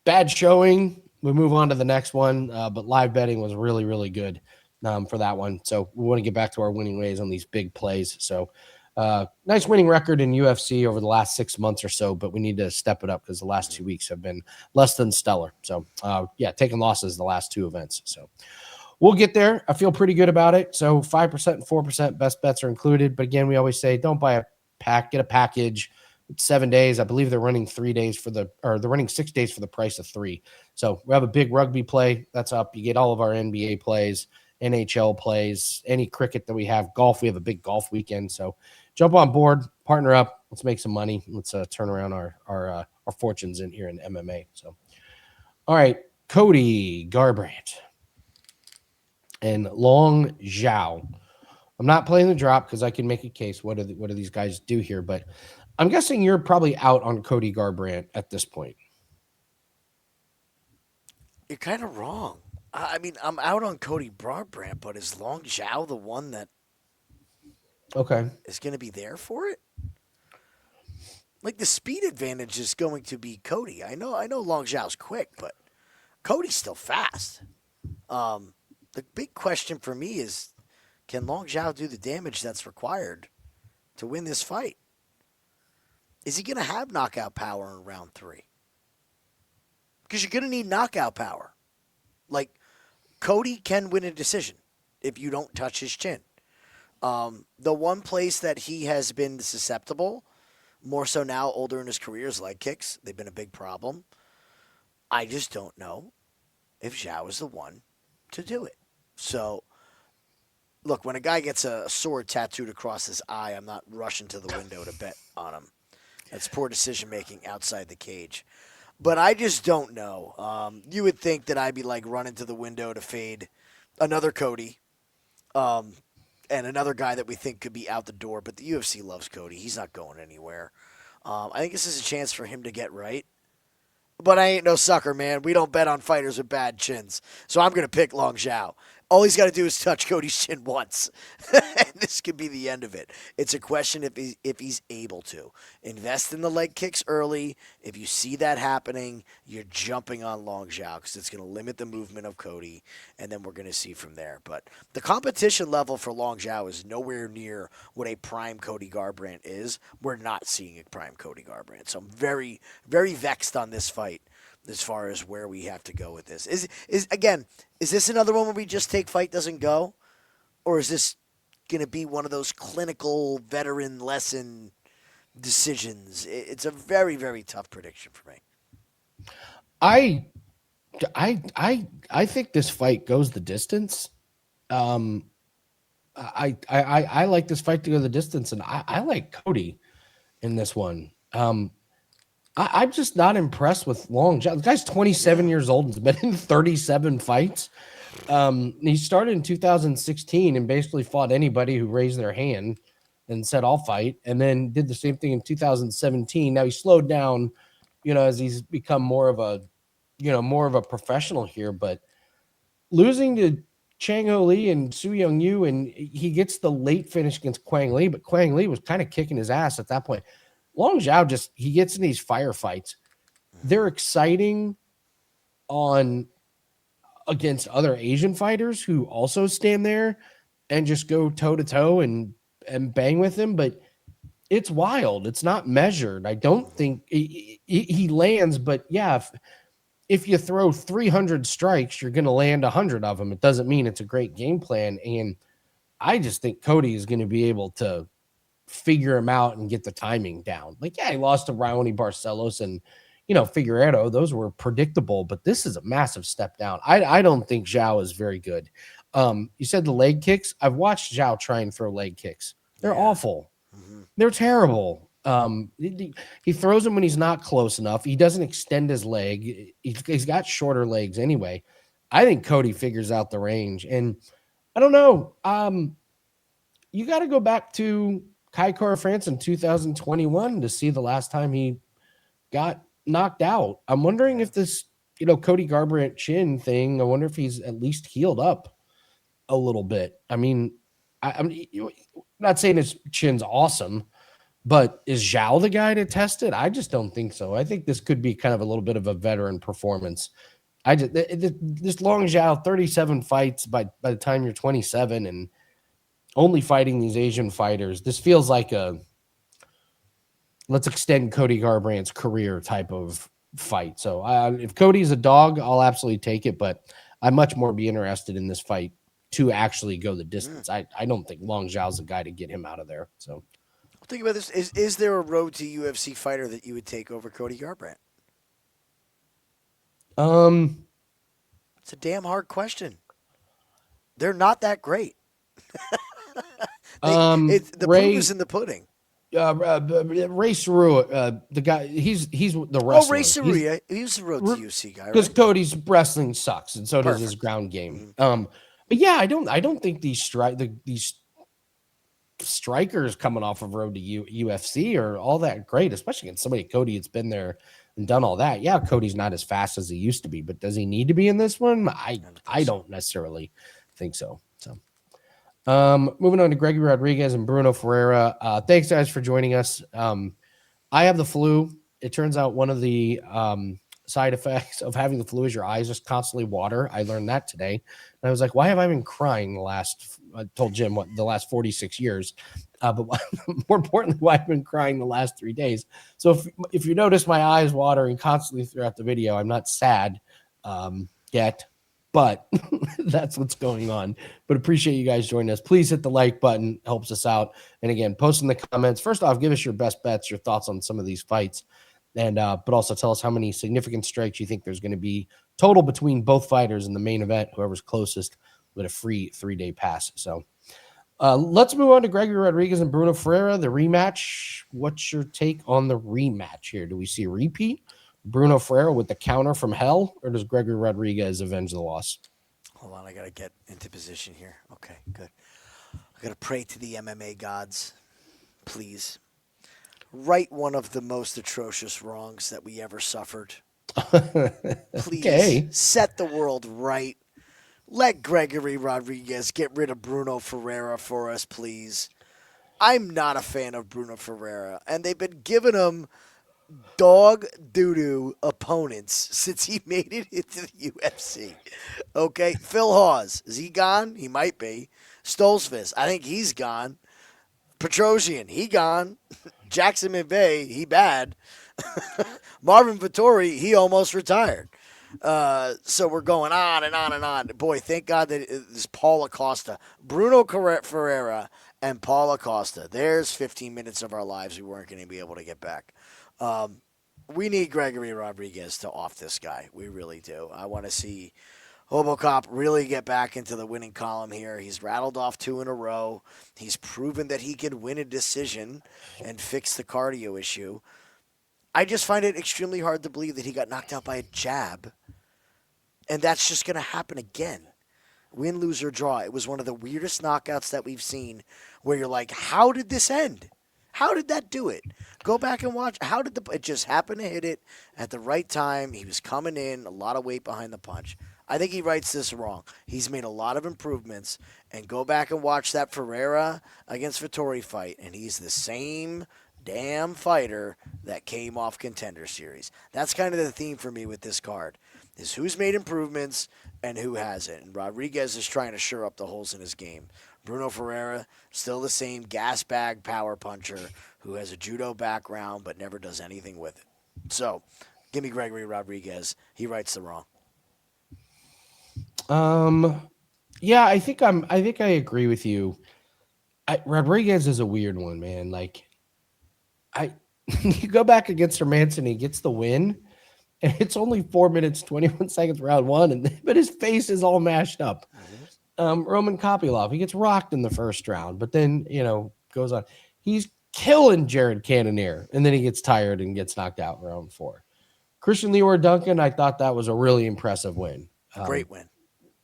Speaker 1: bad showing. We move on to the next one, but live betting was really, really good for that one. So we want to get back to our winning ways on these big plays. So nice winning record in UFC over the last 6 months or so, but we need to step it up because the last 2 weeks have been less than stellar. So taking losses the last 2 events. So we'll get there. I feel pretty good about it. So 5% and 4% best bets are included. But again, we always say don't buy a pack, get a package. It's 7 days. I believe they're running 3 days they're running 6 days for the price of 3. So we have a big rugby play that's up. You get all of our NBA plays, NHL plays, any cricket that we have, golf. We have a big golf weekend. So jump on board, partner up. Let's make some money. Let's turn around our fortunes in here in MMA. So, all right, Cody Garbrandt and Long Xiao. I'm not playing the drop because I can make a case. What do these guys do here? But I'm guessing you're probably out on Cody Garbrandt at this point.
Speaker 3: You're kind of wrong. I mean, I'm out on Cody Garbrandt, but is Long Xiao the one that
Speaker 1: Okay.
Speaker 3: is going to be there for it? Like the speed advantage is going to be Cody. I know Long Xiao's quick, but Cody's still fast. The big question for me is, can Long Xiao do the damage that's required to win this fight? Is he going to have knockout power in round 3? Because you're going to need knockout power. Like, Cody can win a decision if you don't touch his chin. The one place that he has been susceptible, more so now, older in his career, is leg kicks. They've been a big problem. I just don't know if Xiao is the one to do it. So, look, when a guy gets a sword tattooed across his eye, I'm not rushing to the window to bet on him. That's poor decision-making outside the cage. But I just don't know. You would think that I'd be like running to the window to fade another Cody and another guy that we think could be out the door. But the UFC loves Cody. He's not going anywhere. I think this is a chance for him to get right. But I ain't no sucker, man. We don't bet on fighters with bad chins. So I'm going to pick Long Xiao. All he's got to do is touch Cody's chin once. And this could be the end of it. It's a question if he's able to. Invest in the leg kicks early. If you see that happening, you're jumping on Long Xiao because it's going to limit the movement of Cody, and then we're going to see from there. But the competition level for Long Xiao is nowhere near what a prime Cody Garbrandt is. We're not seeing a prime Cody Garbrandt. So I'm very, very vexed on this fight as far as where we have to go with this. Is this another one where we just take fight doesn't go? Or is this going to be one of those clinical veteran lesson decisions? It's a very, very tough prediction for me.
Speaker 1: I think this fight goes the distance. I like this fight to go the distance, and I like Cody in this one. I'm just not impressed with Long Xiao. The guy's 27 years old and has been in 37 fights. He started in 2016 and basically fought anybody who raised their hand and said, I'll fight. And then did the same thing in 2017. Now he slowed down, as he's become more of a professional here, but losing to Chang Ho Lee and Su Young Yu, and he gets the late finish against Quang Lee, but Quang Lee was kind of kicking his ass at that point. Long Xiao he gets in these firefights. They're exciting against other Asian fighters who also stand there and just go toe to toe and bang with him. But it's wild. It's not measured. I don't think he lands, but yeah, if you throw 300 strikes, you're going to land 100 of them. It doesn't mean it's a great game plan. And I just think Cody is going to be able to figure him out and get the timing down. Like, yeah, he lost to Raoni Barcelos and, Figueiredo. Those were predictable, but this is a massive step down. I don't think Xiao is very good. You said the leg kicks. I've watched Xiao try and throw leg kicks. They're awful. Mm-hmm. They're terrible. He throws them when he's not close enough. He doesn't extend his leg. He's got shorter legs anyway. I think Cody figures out the range. And I don't know. You got to go back to Kai Kara France in 2021 to see the last time he got knocked out. I'm wondering if this, Cody Garbrandt chin thing, I wonder if he's at least healed up a little bit. I mean, I'm not saying his chin's awesome, but is Xiao the guy to test it? I just don't think so. I think this could be kind of a little bit of a veteran performance. This Long Xiao, 37 fights by the time you're 27 and only fighting these Asian fighters. This feels like let's extend Cody Garbrandt's career type of fight. So if Cody's a dog, I'll absolutely take it, but I'd much more be interested in this fight to actually go the distance. I don't think Long Xiao's the guy to get him out of there. So
Speaker 3: think about this. Is there a road to UFC fighter that you would take over Cody Garbrandt? It's a damn hard question. They're not that great. The proof is in the pudding.
Speaker 1: Ray Cerrua, the guy, he's the wrestler.
Speaker 3: Oh, Ray Cerrua, he's the road to UFC guy,
Speaker 1: because
Speaker 3: right?
Speaker 1: Cody's wrestling sucks, and so does his ground game.
Speaker 3: Mm-hmm.
Speaker 1: But yeah, I don't think these strikers coming off of road to UFC or all that great, especially against somebody Cody that's been there and done all that. Yeah, Cody's not as fast as he used to be, but does he need to be in this one? I don't necessarily think so. So moving on to Gregory Rodrigues and Bruno Ferreira. Thanks guys for joining us. I have the flu. It turns out one of the side effects of having the flu is your eyes just constantly water. I learned that today. And I was like, why have I been crying I told Jim the last 46 years. But more importantly, why I've been crying the last 3 days. So if you notice my eyes watering constantly throughout the video, I'm not sad yet, but that's what's going on. But appreciate you guys joining us. Please hit the like button, helps us out. And again, post in the comments. First off, give us your best bets, your thoughts on some of these fights. And but also tell us how many significant strikes you think there's going to be total between both fighters in the main event. Whoever's closest with a free 3-day pass. So let's move on to Gregory Rodrigues and Bruno Ferreira, the rematch. What's your take on the rematch here? Do we see a repeat? Bruno Ferreira with the counter from hell, or does Gregory Rodrigues avenge the loss?
Speaker 3: Hold on, I got to get into position here. Okay, good. I got to pray to the MMA gods, please. Right one of the most atrocious wrongs that we ever suffered. Please set the world right. Let Gregory Rodrigues get rid of Bruno Ferreira for us, please. I'm not a fan of Bruno Ferreira, and they've been giving him dog doo-doo opponents since he made it into the UFC. Okay, Phil Hawes, is he gone? He might be. Stoltzfus, I think he's gone. Petrosian, he gone. Jackson McVeigh, he bad. Marvin Vettori, he almost retired. So we're going on and on and on. Boy, thank God that it's Paul Acosta. Bruno Ferreira and Paul Acosta. There's 15 minutes of our lives we weren't going to be able to get back. We need Gregory Rodrigues to off this guy. We really do. I want to see Hobocop really get back into the winning column here. He's rattled off 2 in a row. He's proven that he can win a decision and fix the cardio issue. I just find it extremely hard to believe that he got knocked out by a jab. And that's just going to happen again. Win, lose, or draw. It was one of the weirdest knockouts that we've seen where you're like, how did this end? How did that do it? Go back and watch. It just happened to hit it at the right time. He was coming in, a lot of weight behind the punch. I think he writes this wrong. He's made a lot of improvements. And go back and watch that Ferreira against Vettori fight. And he's the same damn fighter that came off Contender Series. That's kind of the theme for me with this card, is who's made improvements and who hasn't. And Rodrigues is trying to shore up the holes in his game. Bruno Ferreira, still the same gas bag power puncher who has a judo background but never does anything with it. So, give me Gregory Rodrigues. He rights the wrong.
Speaker 1: Yeah, I think I agree with you. Rodrigues is a weird one, man. Like, you go back against Hermanson, he gets the win, and it's only 4 minutes 21 seconds round one, but his face is all mashed up. Roman Kopylov, he gets rocked in the first round, but then goes on. He's killing Jared Cannonier, and then he gets tired and gets knocked out in round 4. Christian Leroy Duncan, I thought that was a really impressive win.
Speaker 3: Great win.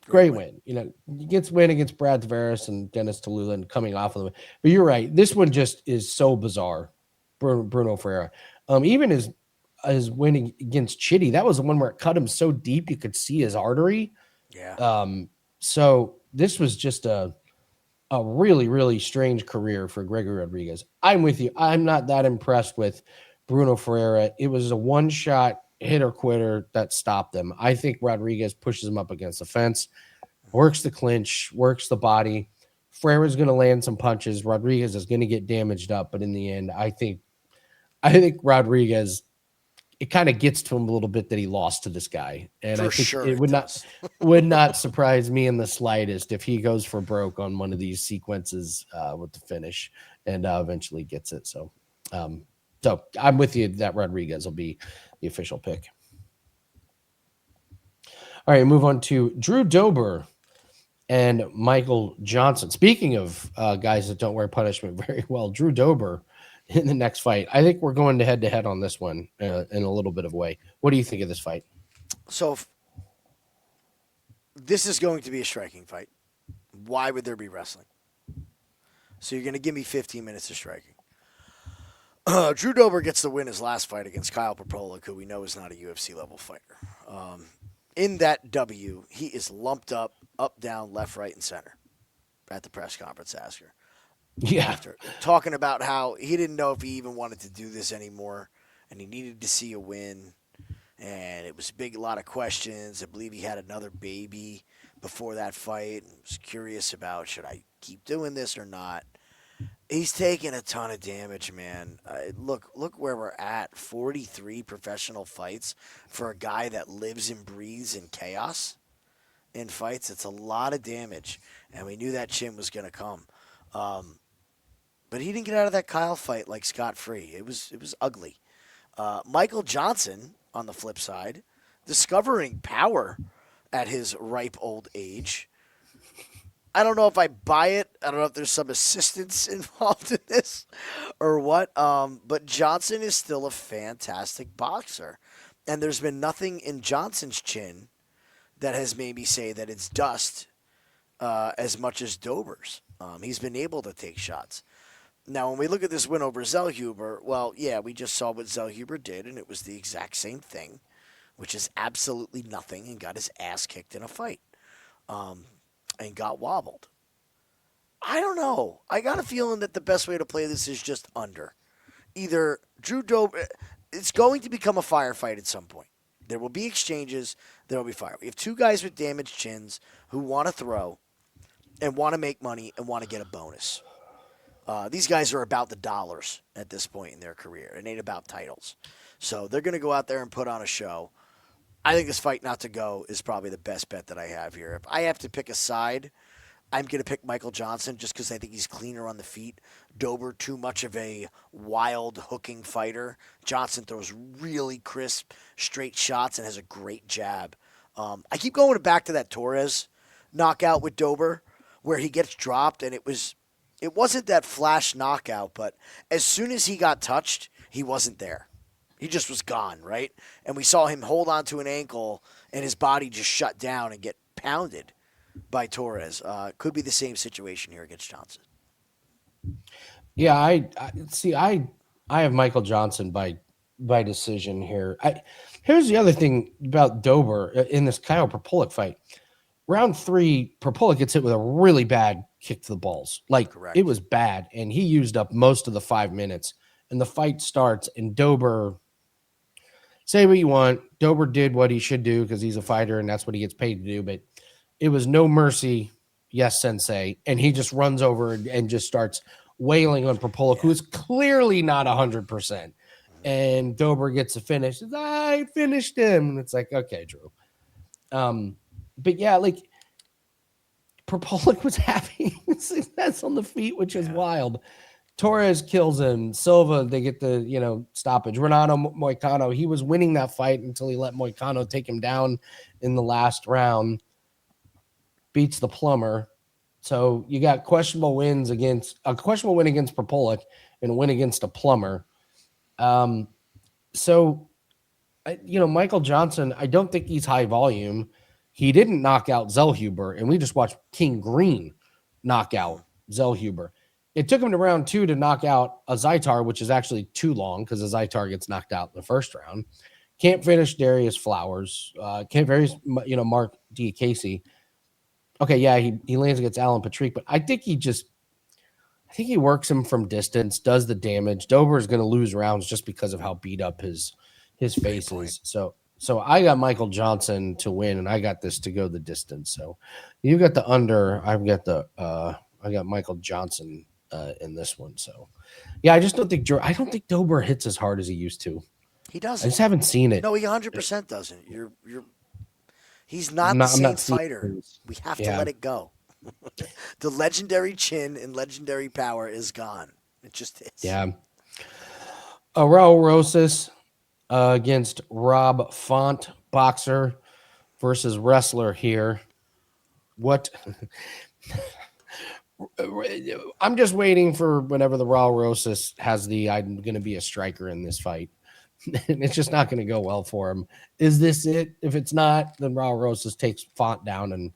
Speaker 1: Great win. He gets win against Brad Tavares and Dennis Tallulah coming off of them. But you're right. This one just is so bizarre. Bruno Ferreira. Even his winning against Chitty, that was the one where it cut him so deep you could see his artery.
Speaker 3: Yeah.
Speaker 1: So this was just a really, really strange career for Gregory Rodrigues. I'm with you. I'm not that impressed with Bruno Ferreira. It was a one-shot hitter quitter that stopped them. I think Rodrigues pushes him up against the fence, works the clinch, works the body. Ferreira's going to land some punches. Rodrigues is going to get damaged up, but in the end, I think Rodrigues, it kind of gets to him a little bit that he lost to this guy, and I think it would not surprise me in the slightest if he goes for broke on one of these sequences with the finish and eventually gets it. So I'm with you that Rodrigues will be the official pick. All right, move on to Drew Dober and Michael Johnson. Speaking of guys that don't wear punishment very well, Drew Dober in the next fight. I think we're going to head on this one in a little bit of a way. What do you think of this fight?
Speaker 3: So this is going to be a striking fight. Why would there be wrestling? So you're going to give me 15 minutes of striking. Drew Dober gets the win his last fight against Kyle Propolic, who we know is not a UFC level fighter. In that W, he is lumped up, down, left, right, and center at the press conference after.
Speaker 1: Yeah.
Speaker 3: After talking about how he didn't know if he even wanted to do this anymore and he needed to see a win. And it was a lot of questions. I believe he had another baby before that fight. I was curious about, should I keep doing this or not? He's taking a ton of damage, man. Look where we're at. 43 professional fights for a guy that lives and breathes in chaos in fights. It's a lot of damage, and we knew that chin was going to come. But he didn't get out of that Kyle fight like scot-free. It was ugly. Michael Johnson, on the flip side, discovering power at his ripe old age. I don't know if I buy it. I don't know if there's some assistance involved in this or what. But Johnson is still a fantastic boxer. And there's been nothing in Johnson's chin that has made me say that it's dust as much as Dober's. He's been able to take shots. Now, when we look at this win over Zellhuber, well, yeah, we just saw what Zellhuber did, and it was the exact same thing, which is absolutely nothing, and got his ass kicked in a fight. And got wobbled. I don't know. I got a feeling that the best way to play this is just under. Either Drew Dober, it's going to become a firefight at some point. There will be exchanges. There will be fire. We have two guys with damaged chins who want to throw and want to make money and want to get a bonus. These guys are about the dollars at this point in their career. It ain't about titles. So they're going to go out there and put on a show. I think this fight not to go is probably the best bet that I have here. If I have to pick a side, I'm going to pick Michael Johnson just because I think he's cleaner on the feet. Dober, too much of a wild hooking fighter. Johnson throws really crisp, straight shots and has a great jab. I keep going back to that Torres knockout with Dober where he gets dropped, and it wasn't that flash knockout, but as soon as he got touched, he wasn't there. He just was gone, right? And we saw him hold on to an ankle, and his body just shut down and get pounded by Torres. Could be the same situation here against Johnson.
Speaker 1: Yeah, I see. I have Michael Johnson by decision here. Here's the other thing about Dober in this Kyle Propolic fight. Round 3, Propolic gets hit with a really bad kick to the balls. Like,
Speaker 3: Correct.
Speaker 1: It was bad, and he used up most of the 5 minutes. And the fight starts, and Dober, say what you want, Dober did what he should do because he's a fighter, and that's what he gets paid to do. But it was no mercy, yes, sensei. And he just runs over and just starts wailing on Propolic, who is clearly not 100%. And Dober gets a finish. I finished him. And it's like, okay, Drew. But yeah, like Propolic was having success on the feet, which is wild. Torres kills him. Silva, they get the stoppage. Renato Moicano, he was winning that fight until he let Moicano take him down in the last round. Beats the plumber. So you got questionable win against Propolic and a win against a plumber. So Michael Johnson, I don't think he's high volume. He didn't knock out Zellhuber, and we just watched King Green knock out Zellhuber. It took him to round 2 to knock out a Zaitar, which is actually too long because a Zaitar gets knocked out in the first round. Can't finish Darius Flowers. Can't finish, Mark D. Casey. Okay, yeah, he lands against Alan Patrick, but I think he works him from distance, does the damage. Dober is going to lose rounds just because of how beat up his face is. So I got Michael Johnson to win, and I got this to go the distance. So you got the under. I got Michael Johnson in this one. So yeah, I don't think Dober hits as hard as he used to.
Speaker 3: He doesn't.
Speaker 1: I just haven't seen it.
Speaker 3: No, he 100% doesn't. He's not the same fighter. We have to let it go. The legendary chin and legendary power is gone. It just is.
Speaker 1: Yeah. Raul Rosas against Rob Font, boxer versus wrestler here. What? I'm just waiting for whenever the Raul Rosas has I'm going to be a striker in this fight. And it's just not going to go well for him. Is this it? If it's not, then Raul Rosas takes Font down and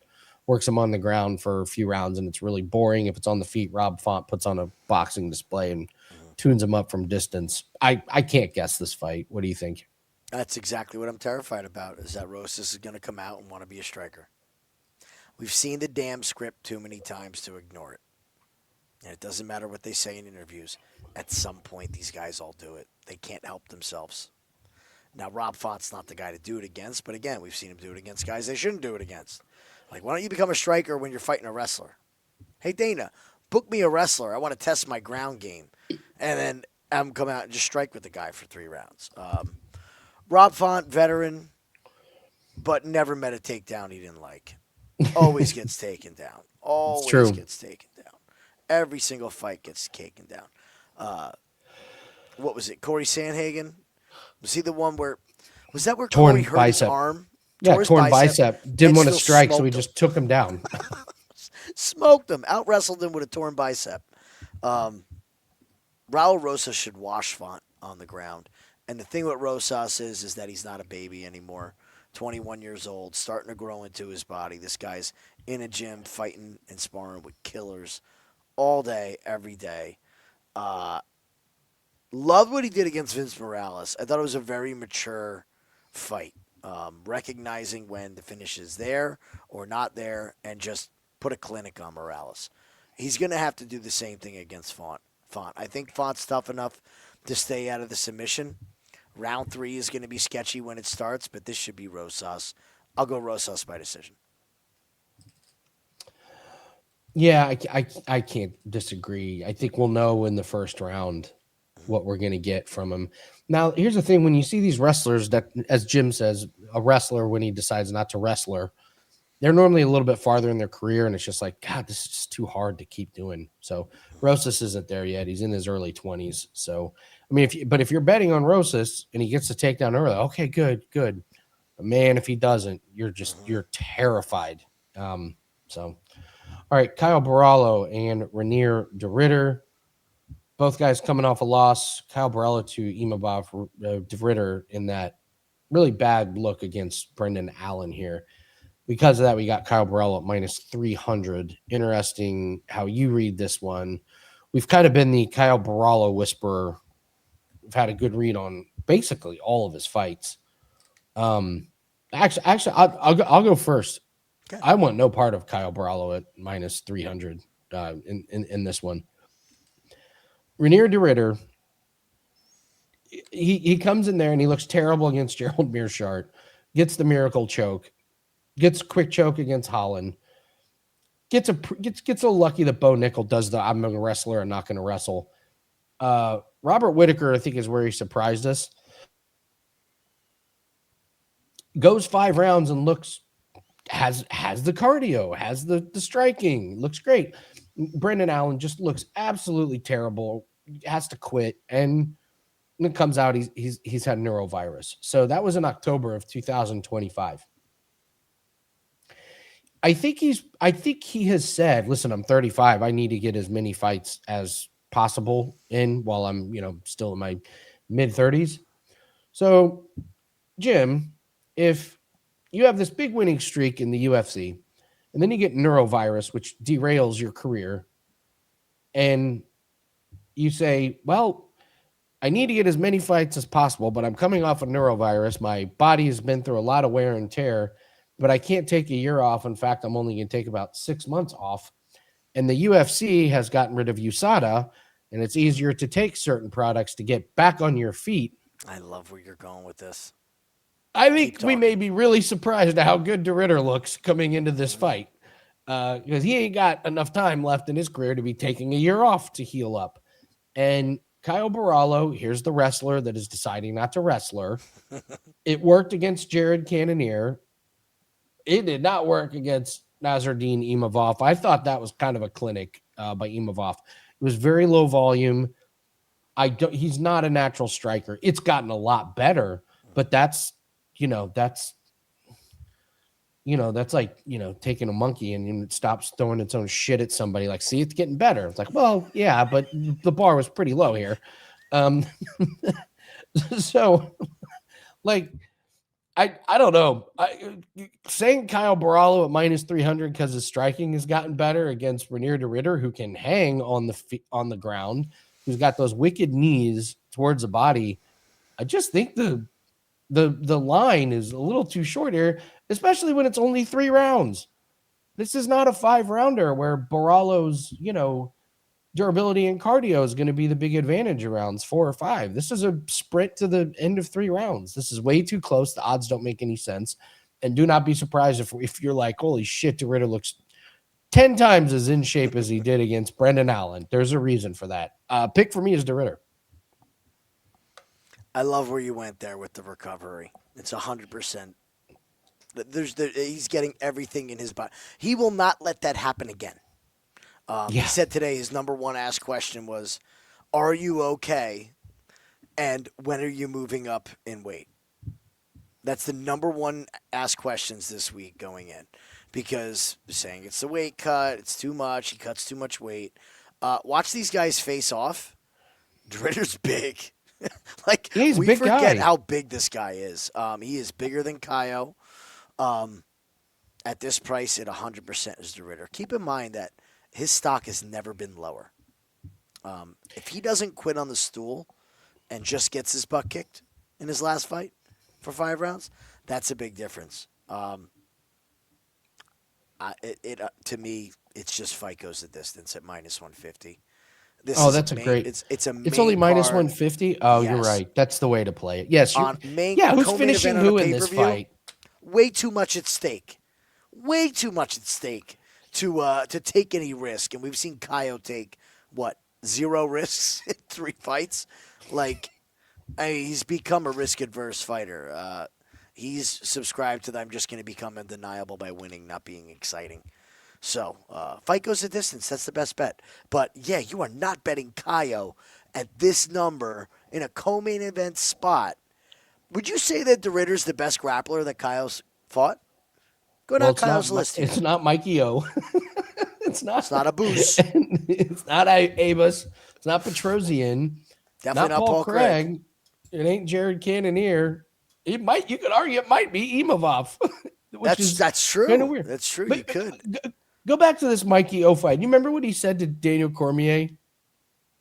Speaker 1: works him on the ground for a few rounds, and it's really boring. If it's on the feet, Rob Font puts on a boxing display and tunes him up from distance. I can't guess this fight. What do you think?
Speaker 3: That's exactly what I'm terrified about, is that Rosas is going to come out and want to be a striker. We've seen the damn script too many times to ignore it. And it doesn't matter what they say in interviews. At some point, these guys all do it. They can't help themselves. Now, Rob Font's not the guy to do it against, but again, we've seen him do it against guys they shouldn't do it against. Like, why don't you become a striker when you're fighting a wrestler? Hey, Dana, book me a wrestler. I want to test my ground game. And then I'm come out and just strike with the guy for 3 rounds. Rob Font, veteran, but never met a takedown he didn't like. Always gets taken down. Always gets taken down. Every single fight gets taken down. What was it? Corey Sandhagen? Was he the one where? Was that where Corey hurt his arm?
Speaker 1: Yeah, torn bicep. Didn't want to strike, so he just took him down.
Speaker 3: Smoked him. Out wrestled him with a torn bicep. Raul Rosas should wash Font on the ground. And the thing with Rosas is that he's not a baby anymore. 21 years old, starting to grow into his body. This guy's in a gym fighting and sparring with killers all day, every day. Loved what he did against Vince Morales. I thought it was a very mature fight. Recognizing when the finish is there or not there and just put a clinic on Morales. He's going to have to do the same thing against Font. I think Font's tough enough to stay out of the submission. Round 3 is going to be sketchy when it starts, but this should be Rosas. I'll go Rosas by decision.
Speaker 1: Yeah, I can't disagree. I think we'll know in the first round what we're going to get from him. Now, here's the thing. When you see these wrestlers that, as Jim says, a wrestler when he decides not to wrestler, they're normally a little bit farther in their career, and it's just like, God, this is just too hard to keep doing. So Rosas isn't there yet. He's in his early 20s. So, I mean, if you're betting on Rosas and he gets to take down early, okay, good. But man, if he doesn't, you're terrified. All right, Kyle Borralho and Reinier de Ridder. Both guys coming off a loss. Kyle Borralho to Imavov de Ridder in that really bad look against Brendan Allen here. Because of that, we got Kyle Borralho at minus 300. Interesting how you read this one. We've kind of been the Kyle Borralho whisperer. We've had a good read on basically all of his fights. Actually, I'll go first. Okay. I want no part of Kyle Borralho at minus 300 in this one. Reinier de Ridder, he comes in there and he looks terrible against Gerald Meerschaert, gets the miracle choke, gets a quick choke against Holland, gets a lucky that Bo Nickel does the I'm a wrestler, I'm not going to wrestle. Robert Whittaker, I think, is where he surprised us. Goes 5 rounds and has the cardio, has the striking, looks great. Brendan Allen just looks absolutely terrible, has to quit, and it comes out he's had neurovirus. So that was in October of 2025. I think he has said, listen, I'm 35. I need to get as many fights as possible in while I'm, still in my mid 30s. So, Jim, if you have this big winning streak in the UFC, and then you get neurovirus, which derails your career, and you say, well, I need to get as many fights as possible, but I'm coming off a neurovirus. My body has been through a lot of wear and tear, but I can't take a year off. In fact, I'm only going to take about 6 months off. And the UFC has gotten rid of USADA, and it's easier to take certain products to get back on your feet.
Speaker 3: I love where you're going with this.
Speaker 1: I think we may be really surprised at how good de Ridder looks coming into this fight, because he ain't got enough time left in his career to be taking a year off to heal up. And Kyle Borralho, here's the wrestler that is deciding not to wrestler. It worked against Jared Cannonier. It did not work against Nasruddin Imavov. I thought that was kind of a clinic by Imavov. It was very low volume. He's not a natural striker. It's gotten a lot better, but that's like, taking a monkey and it stops throwing its own shit at somebody. Like, see, it's getting better. It's like, well, yeah, but the bar was pretty low here. So, like, I don't know. Saying Kyle Borralho at minus 300 because his striking has gotten better against Renier de Ritter, who can hang on the ground, who's got those wicked knees towards the body. I just think the line is a little too short here, especially when it's only 3 rounds. This is not a 5-rounder where Borralho's, durability and cardio is going to be the big advantage of rounds 4 or 5. This is a sprint to the end of 3 rounds. This is way too close. The odds don't make any sense. And do not be surprised if you're like, holy shit, de Ritter looks 10 times as in shape as he did against Brendan Allen. There's a reason for that. Pick for me is de Ritter.
Speaker 3: I love where you went there with the recovery. It's 100%. He's getting everything in his body. He will not let that happen again. He said today his number one asked question was, are you okay? And when are you moving up in weight? That's the number one asked questions this week going in. Because they're saying it's the weight cut, it's too much, he cuts too much weight. Watch these guys face off. Dritter's big.
Speaker 1: He's
Speaker 3: we
Speaker 1: a big
Speaker 3: forget
Speaker 1: guy.
Speaker 3: how big this guy is. He is bigger than Xiao. At this price, at 100% is de Ritter. Keep in mind that his stock has never been lower. If he doesn't quit on the stool and just gets his butt kicked in his last fight for 5 rounds, that's a big difference. To me, it's just fight goes the distance at minus 150.
Speaker 1: That's a great.
Speaker 3: It's
Speaker 1: only minus
Speaker 3: card.
Speaker 1: 150. Oh,
Speaker 3: Yes.
Speaker 1: You're right. That's the way to play it. Yes.
Speaker 3: On
Speaker 1: Who's
Speaker 3: co-main
Speaker 1: finishing
Speaker 3: event on
Speaker 1: who
Speaker 3: a
Speaker 1: in this
Speaker 3: pay-per-view,
Speaker 1: fight?
Speaker 3: Way too much at stake. Way too much at stake to take any risk. And we've seen Xiao take, 0 risks in 3 fights? He's become a risk-adverse fighter. He's subscribed to that. I'm just going to become undeniable by winning, not being exciting. So, fight goes the distance. That's the best bet. But, yeah, you are not betting Xiao at this number in a co-main event spot. Would you say that de Ritter's the best grappler that Xiao's fought? Go down Xiao's list here.
Speaker 1: It's not Mikey O. It's not
Speaker 3: a Boost.
Speaker 1: It's not Abus. It's not Petrosian.
Speaker 3: Definitely not
Speaker 1: Paul
Speaker 3: Paul Craig.
Speaker 1: It ain't Jared Cannonier. You could argue it might be Imavov.
Speaker 3: That's true.
Speaker 1: Kind of weird.
Speaker 3: That's true.
Speaker 1: But
Speaker 3: you could.
Speaker 1: Go back to this Mikey O fight. You remember what he said to Daniel Cormier,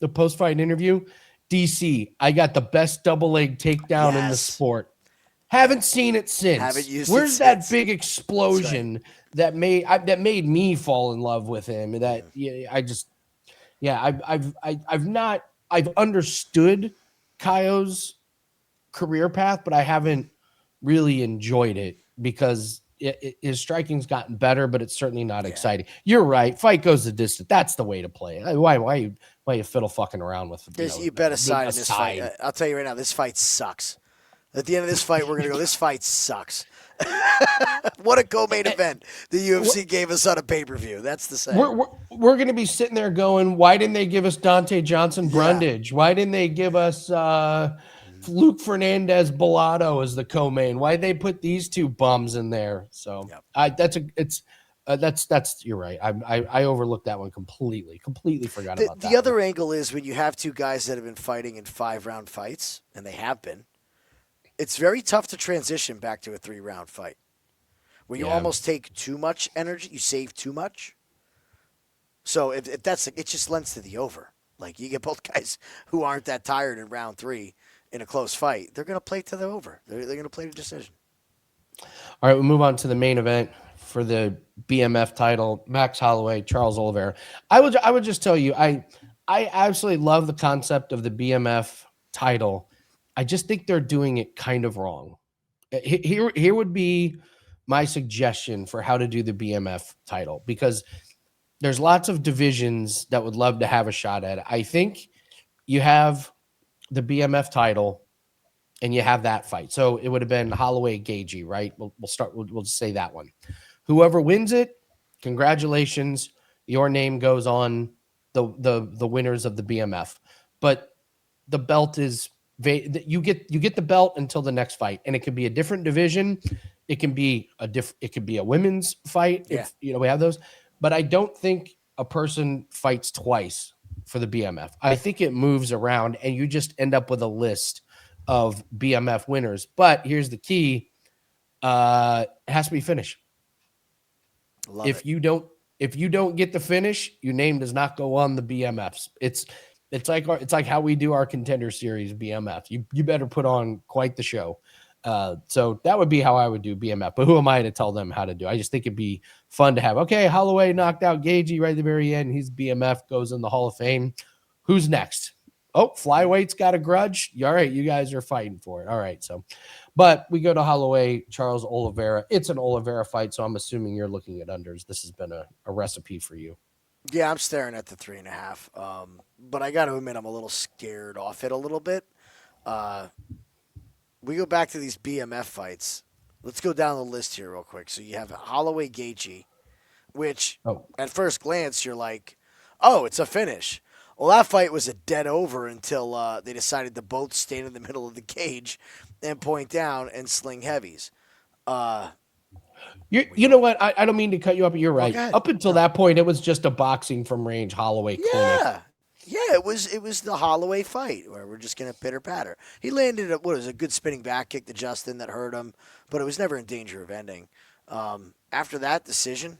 Speaker 1: the post-fight interview? DC, I got the best double leg takedown in the sport. Haven't seen it since.
Speaker 3: Haven't used
Speaker 1: Where's
Speaker 3: it
Speaker 1: that
Speaker 3: since.
Speaker 1: big explosion that made me fall in love with him? I've understood Xiao's career path, but I haven't really enjoyed it because his striking's gotten better, but it's certainly not exciting. You're right. Fight goes the distance. That's the way to play it. Why you fiddle fucking around with?
Speaker 3: You bet a side in this fight. I'll tell you right now, this fight sucks. At the end of this fight, we're gonna go. This fight sucks. What a co-main event the UFC gave us on a pay-per-view. That's the same.
Speaker 1: We're gonna be sitting there going, why didn't they give us Dante Johnson Brundage? Why didn't they give us Luke Fernandez Bellato as the co-main? Why did they put these 2 bums in there? So you're right. I overlooked that one completely forgot about that.
Speaker 3: The other angle is when you have 2 guys that have been fighting in 5-round fights, and they have been. It's very tough to transition back to a 3-round fight. When you almost take too much energy, you save too much. So if that's it, just lends to the over. You get both guys who aren't that tired in round 3 in a close fight. They're going to play to the over. They're going to play the decision.
Speaker 1: All right, we'll move on to the main event for the BMF title. Max Holloway, Charles Oliveira. I would just tell you, I absolutely love the concept of the BMF title. I just think they're doing it kind of wrong. Here would be my suggestion for how to do the BMF title, because there's lots of divisions that would love to have a shot at it. I think you have the BMF title and you have that fight. So it would have been Holloway Gagey, right? We'll just say that one. Whoever wins it, congratulations. Your name goes on the winners of the BMF. But the belt is you get the belt until the next fight, and it could be a different division. It can be a women's fight.
Speaker 3: Yeah.
Speaker 1: If we have those, but I don't think a person fights twice for the BMF. I think it moves around, and you just end up with a list of BMF winners. But here's the key: It has to be finish.
Speaker 3: Love
Speaker 1: If
Speaker 3: it.
Speaker 1: you don't get the finish, your name does not go on the BMFs. It's like how we do our contender series BMF. You better put on quite the show. So that would be how I would do BMF. But who am I to tell them how to do? I just think it'd be fun to have. Okay, Holloway knocked out Gagey right at the very end. He's BMF, goes in the Hall of Fame. Who's next? Oh, Flyweight's got a grudge. All right, you guys are fighting for it. All right, so, but we go to Holloway, Charles Oliveira. It's an Oliveira fight, so I'm assuming you're looking at unders. This has been a recipe for you.
Speaker 3: Yeah, I'm staring at the 3.5. But I got to admit, I'm a little scared off it a little bit. We go back to these BMF fights. Let's go down the list here real quick. So you have Holloway Gaethje, which at first glance you're like, oh, it's a finish. Well, that fight was a dead over until they decided to both stand in the middle of the cage and point down and sling heavies.
Speaker 1: You know what? I don't mean to cut you up, but you're right.
Speaker 3: Okay.
Speaker 1: Up until that point, it was just a boxing from range Holloway clinic.
Speaker 3: Yeah, it was the Holloway fight where we're just gonna pitter patter. He landed a good spinning back kick to Justin that hurt him, but it was never in danger of ending. After that decision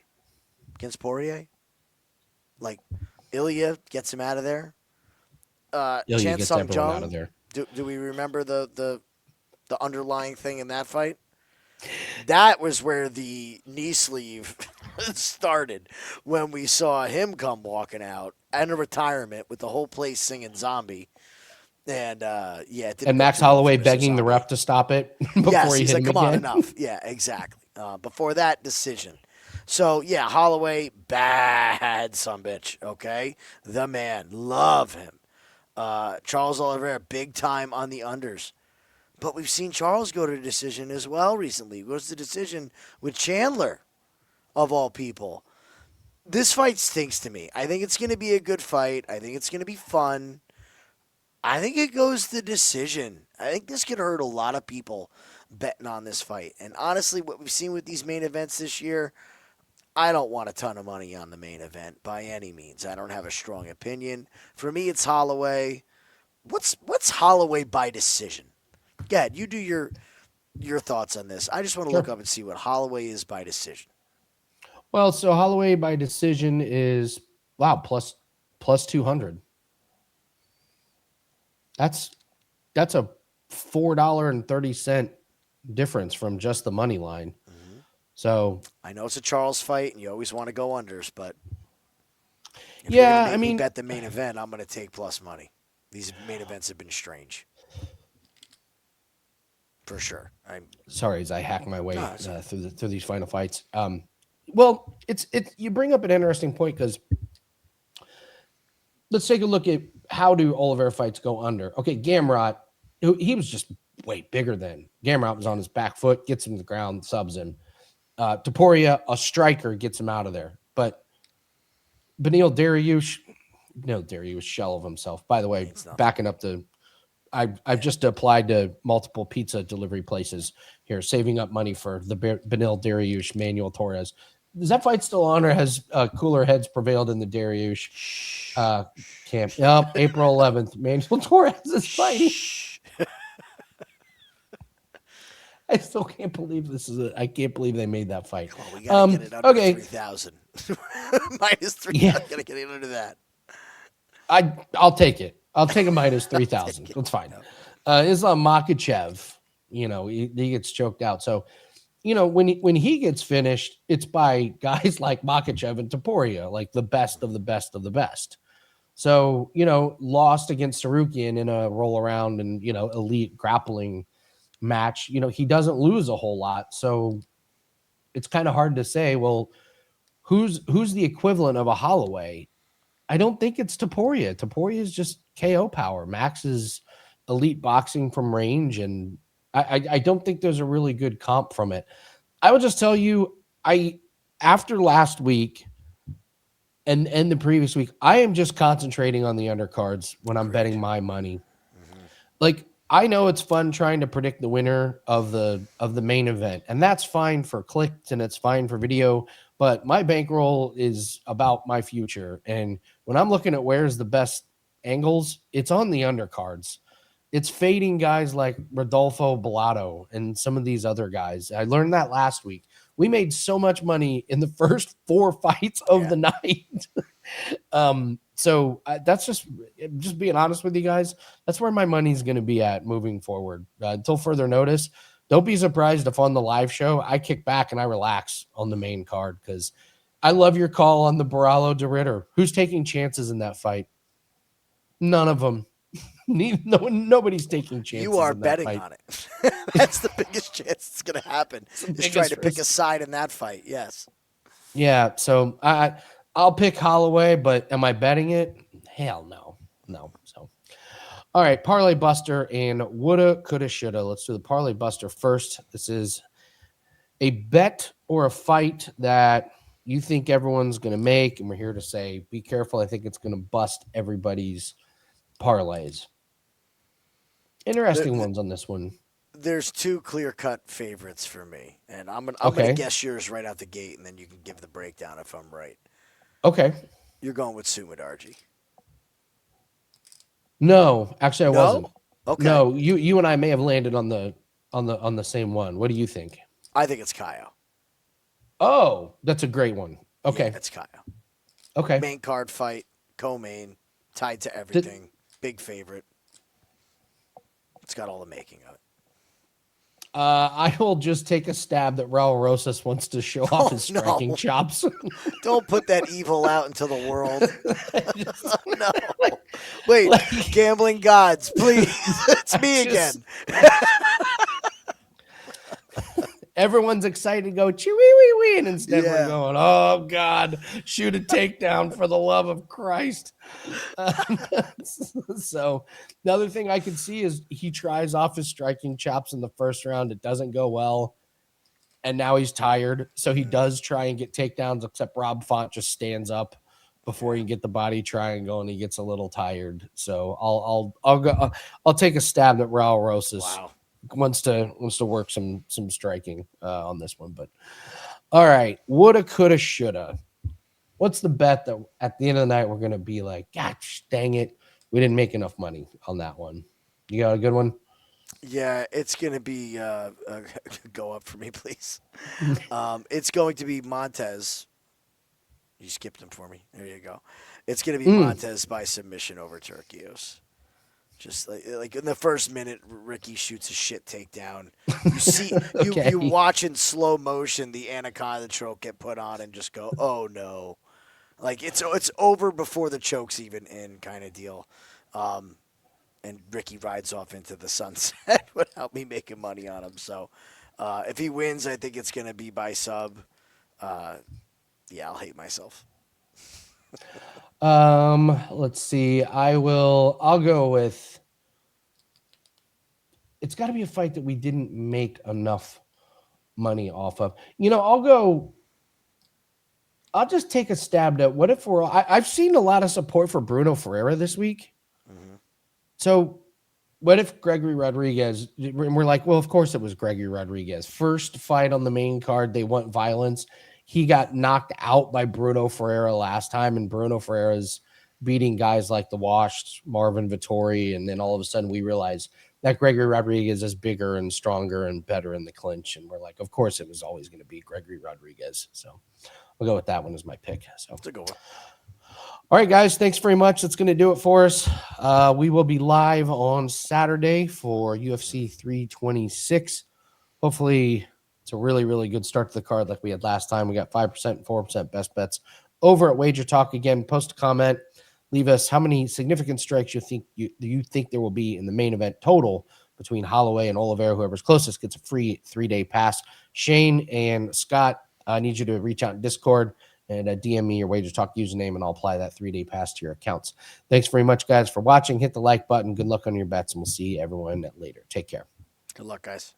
Speaker 3: against Poirier, like Ilya gets him out of there.
Speaker 1: Ilya
Speaker 3: Chan
Speaker 1: gets
Speaker 3: Sung
Speaker 1: everyone out of
Speaker 3: Jung.
Speaker 1: there.
Speaker 3: Do we remember the underlying thing in that fight? That was where the knee sleeve started when we saw him come walking out in a retirement with the whole place singing "Zombie," and
Speaker 1: and Max Holloway begging the ref to stop it before he
Speaker 3: he's
Speaker 1: hit
Speaker 3: like,
Speaker 1: him
Speaker 3: "Come on,
Speaker 1: again.
Speaker 3: enough." Yeah, exactly. Before that decision, so yeah, Holloway, bad sumbitch. Okay, the man, love him. Charles Oliveira, big time on the unders. But we've seen Charles go to a decision as well recently. It goes to decision with Chandler, of all people. This fight stinks to me. I think it's going to be a good fight. I think it's going to be fun. I think it goes to decision. I think this could hurt a lot of people betting on this fight. And honestly, what we've seen with these main events this year, I don't want a ton of money on the main event by any means. I don't have a strong opinion. For me, it's Holloway. What's Holloway by decision? Go ahead. You do your thoughts on this. I just want to look up and see what Holloway is by decision.
Speaker 1: Well, so Holloway by decision is plus 200. That's a $4.30 difference from just the money line. Mm-hmm. So
Speaker 3: I know it's a Charles fight, and you always want to go unders, but if
Speaker 1: yeah,
Speaker 3: you're gonna make me bet the main event, I'm going to take plus money. These main events have been strange. For sure.
Speaker 1: Sorry as I hack my way through these final fights. Well, it's you bring up an interesting point because let's take a look at how do Oliveira fights go under. Okay, Garbrandt, he was just way bigger than Garbrandt was on his back foot, gets him to the ground, subs him. Topuria, a striker, gets him out of there. But Beneil Dariush, shell of himself. By the way, backing up the I've just applied to multiple pizza delivery places here, saving up money for the Beneil Dariush, Manuel Torres. Is that fight still on, or has cooler heads prevailed in the Dariush camp? Yep, April 11th. Manuel Torres is fighting. I still can't believe I can't believe they made that fight.
Speaker 3: Well, we gotta get it under 3,000. Minus 3,000.
Speaker 1: Yeah.
Speaker 3: Gotta get it under that.
Speaker 1: I'll take it. I'll take a minus 3,000. That's fine. Islam Makhachev, he gets choked out. So, when he gets finished, it's by guys like Makhachev and Topuria, like the best of the best of the best. So, lost against Sarukian in a roll around and, elite grappling match, he doesn't lose a whole lot. So it's kind of hard to say, well, who's the equivalent of a Holloway? I don't think it's Topuria. Topuria is just KO power. Max is elite boxing from range, and I don't think there's a really good comp from it. I would just tell you, after last week and the previous week, I am just concentrating on the undercards when I'm betting my money. Mm-hmm. Like, I know it's fun trying to predict the winner of the main event, and that's fine for clicks and it's fine for video. But my bankroll is about my future. And when I'm looking at where's the best angles, it's on the undercards. It's fading guys like Rodolfo Bellato and some of these other guys. I learned that last week. We made so much money in the first 4 fights of the night. So that's just being honest with you guys. That's where my money's going to be at moving forward until further notice. Don't be surprised if on the live show I kick back and I relax on the main card, because I love your call on the Borralho de Ritter. Who's taking chances in that fight? None of them. Nobody's taking chances.
Speaker 3: You are
Speaker 1: in that
Speaker 3: betting
Speaker 1: fight.
Speaker 3: on it. That's the biggest chance it's going to happen. Is trying to pick a side in that fight. Yes.
Speaker 1: Yeah. So I'll pick Holloway, but am I betting it? Hell no. So, all right, Parlay Buster and Woulda, Coulda, Shoulda. Let's do the Parlay Buster first. This is a bet or a fight that you think everyone's going to make, and we're here to say, be careful. I think it's going to bust everybody's parlays. Interesting ones on this one.
Speaker 3: There's 2 clear-cut favorites for me, and I'm gonna guess yours right out the gate, and then you can give the breakdown if I'm right.
Speaker 1: Okay.
Speaker 3: You're going with Sumudaerji.
Speaker 1: No, actually, I wasn't.
Speaker 3: Okay.
Speaker 1: No, you and I may have landed on the same one. What do you think?
Speaker 3: I think it's Xiao.
Speaker 1: Oh, that's a great one. Okay,
Speaker 3: Yeah, it's Xiao.
Speaker 1: Okay.
Speaker 3: Main card fight, co-main, tied to everything. Big favorite. It's got all the making of it.
Speaker 1: I will just take a stab that Raul Rosas wants to show off his striking chops.
Speaker 3: Don't put that evil out into the world. No. Wait, gambling gods, please. It's me again.
Speaker 1: Everyone's excited to go chee-wee-wee-wee, and instead we're going, oh, God, shoot a takedown for the love of Christ. So the other thing I can see is he tries off his striking chops in the first round. It doesn't go well, and now he's tired. So he does try and get takedowns, except Rob Font just stands up before he can get the body triangle, and he gets a little tired. So I'll take a stab at Raul Rosas.
Speaker 3: Wow.
Speaker 1: Wants to work some striking on this one. But all right, woulda, coulda, shoulda. What's the bet that at the end of the night we're gonna be like, gosh, dang it, we didn't make enough money on that one? You got a good one?
Speaker 3: Yeah, it's gonna be go up for me, please. It's going to be Montes. You skipped him for me. There you go. It's gonna be Montes by submission over Turcios. Just like in the first minute, Ricky shoots a shit takedown. You see, you watch in slow motion the anaconda choke get put on, and just go, oh no, like it's over before the choke's even in, kind of deal. And Ricky rides off into the sunset without me making money on him. So if he wins, I think it's gonna be by sub. Yeah, I'll hate myself.
Speaker 1: Let's see. I'll go with, it's got to be a fight that we didn't make enough money off of. I'll just take a stab at, what if I've seen a lot of support for Bruno Ferreira this week. Mm-hmm. So what if Gregory Rodrigues, we're like, well, of course it was Gregory Rodrigues. First fight on the main card, they want violence. He got knocked out by Bruno Ferreira last time, and Bruno Ferreira's beating guys like the washed Marvin Vettori, and then all of a sudden we realize that Gregory Rodrigues is bigger and stronger and better in the clinch, and we're like, of course it was always going to be Gregory Rodrigues. So I'll go with that one as my pick. So
Speaker 3: that's a good one.
Speaker 1: All right, guys, thanks very much. That's going to do it for us. We will be live on Saturday for UFC 326. Hopefully it's a really, really good start to the card like we had last time. We got 5% and 4% best bets over at Wager Talk. Again, post a comment. Leave us how many significant strikes you think there will be in the main event total between Holloway and Oliveira. Whoever's closest gets a free 3-day pass. Shane and Scott, I need you to reach out in Discord and DM me your Wager Talk username, and I'll apply that 3-day pass to your accounts. Thanks very much, guys, for watching. Hit the like button. Good luck on your bets, and we'll see everyone later. Take care.
Speaker 3: Good luck, guys.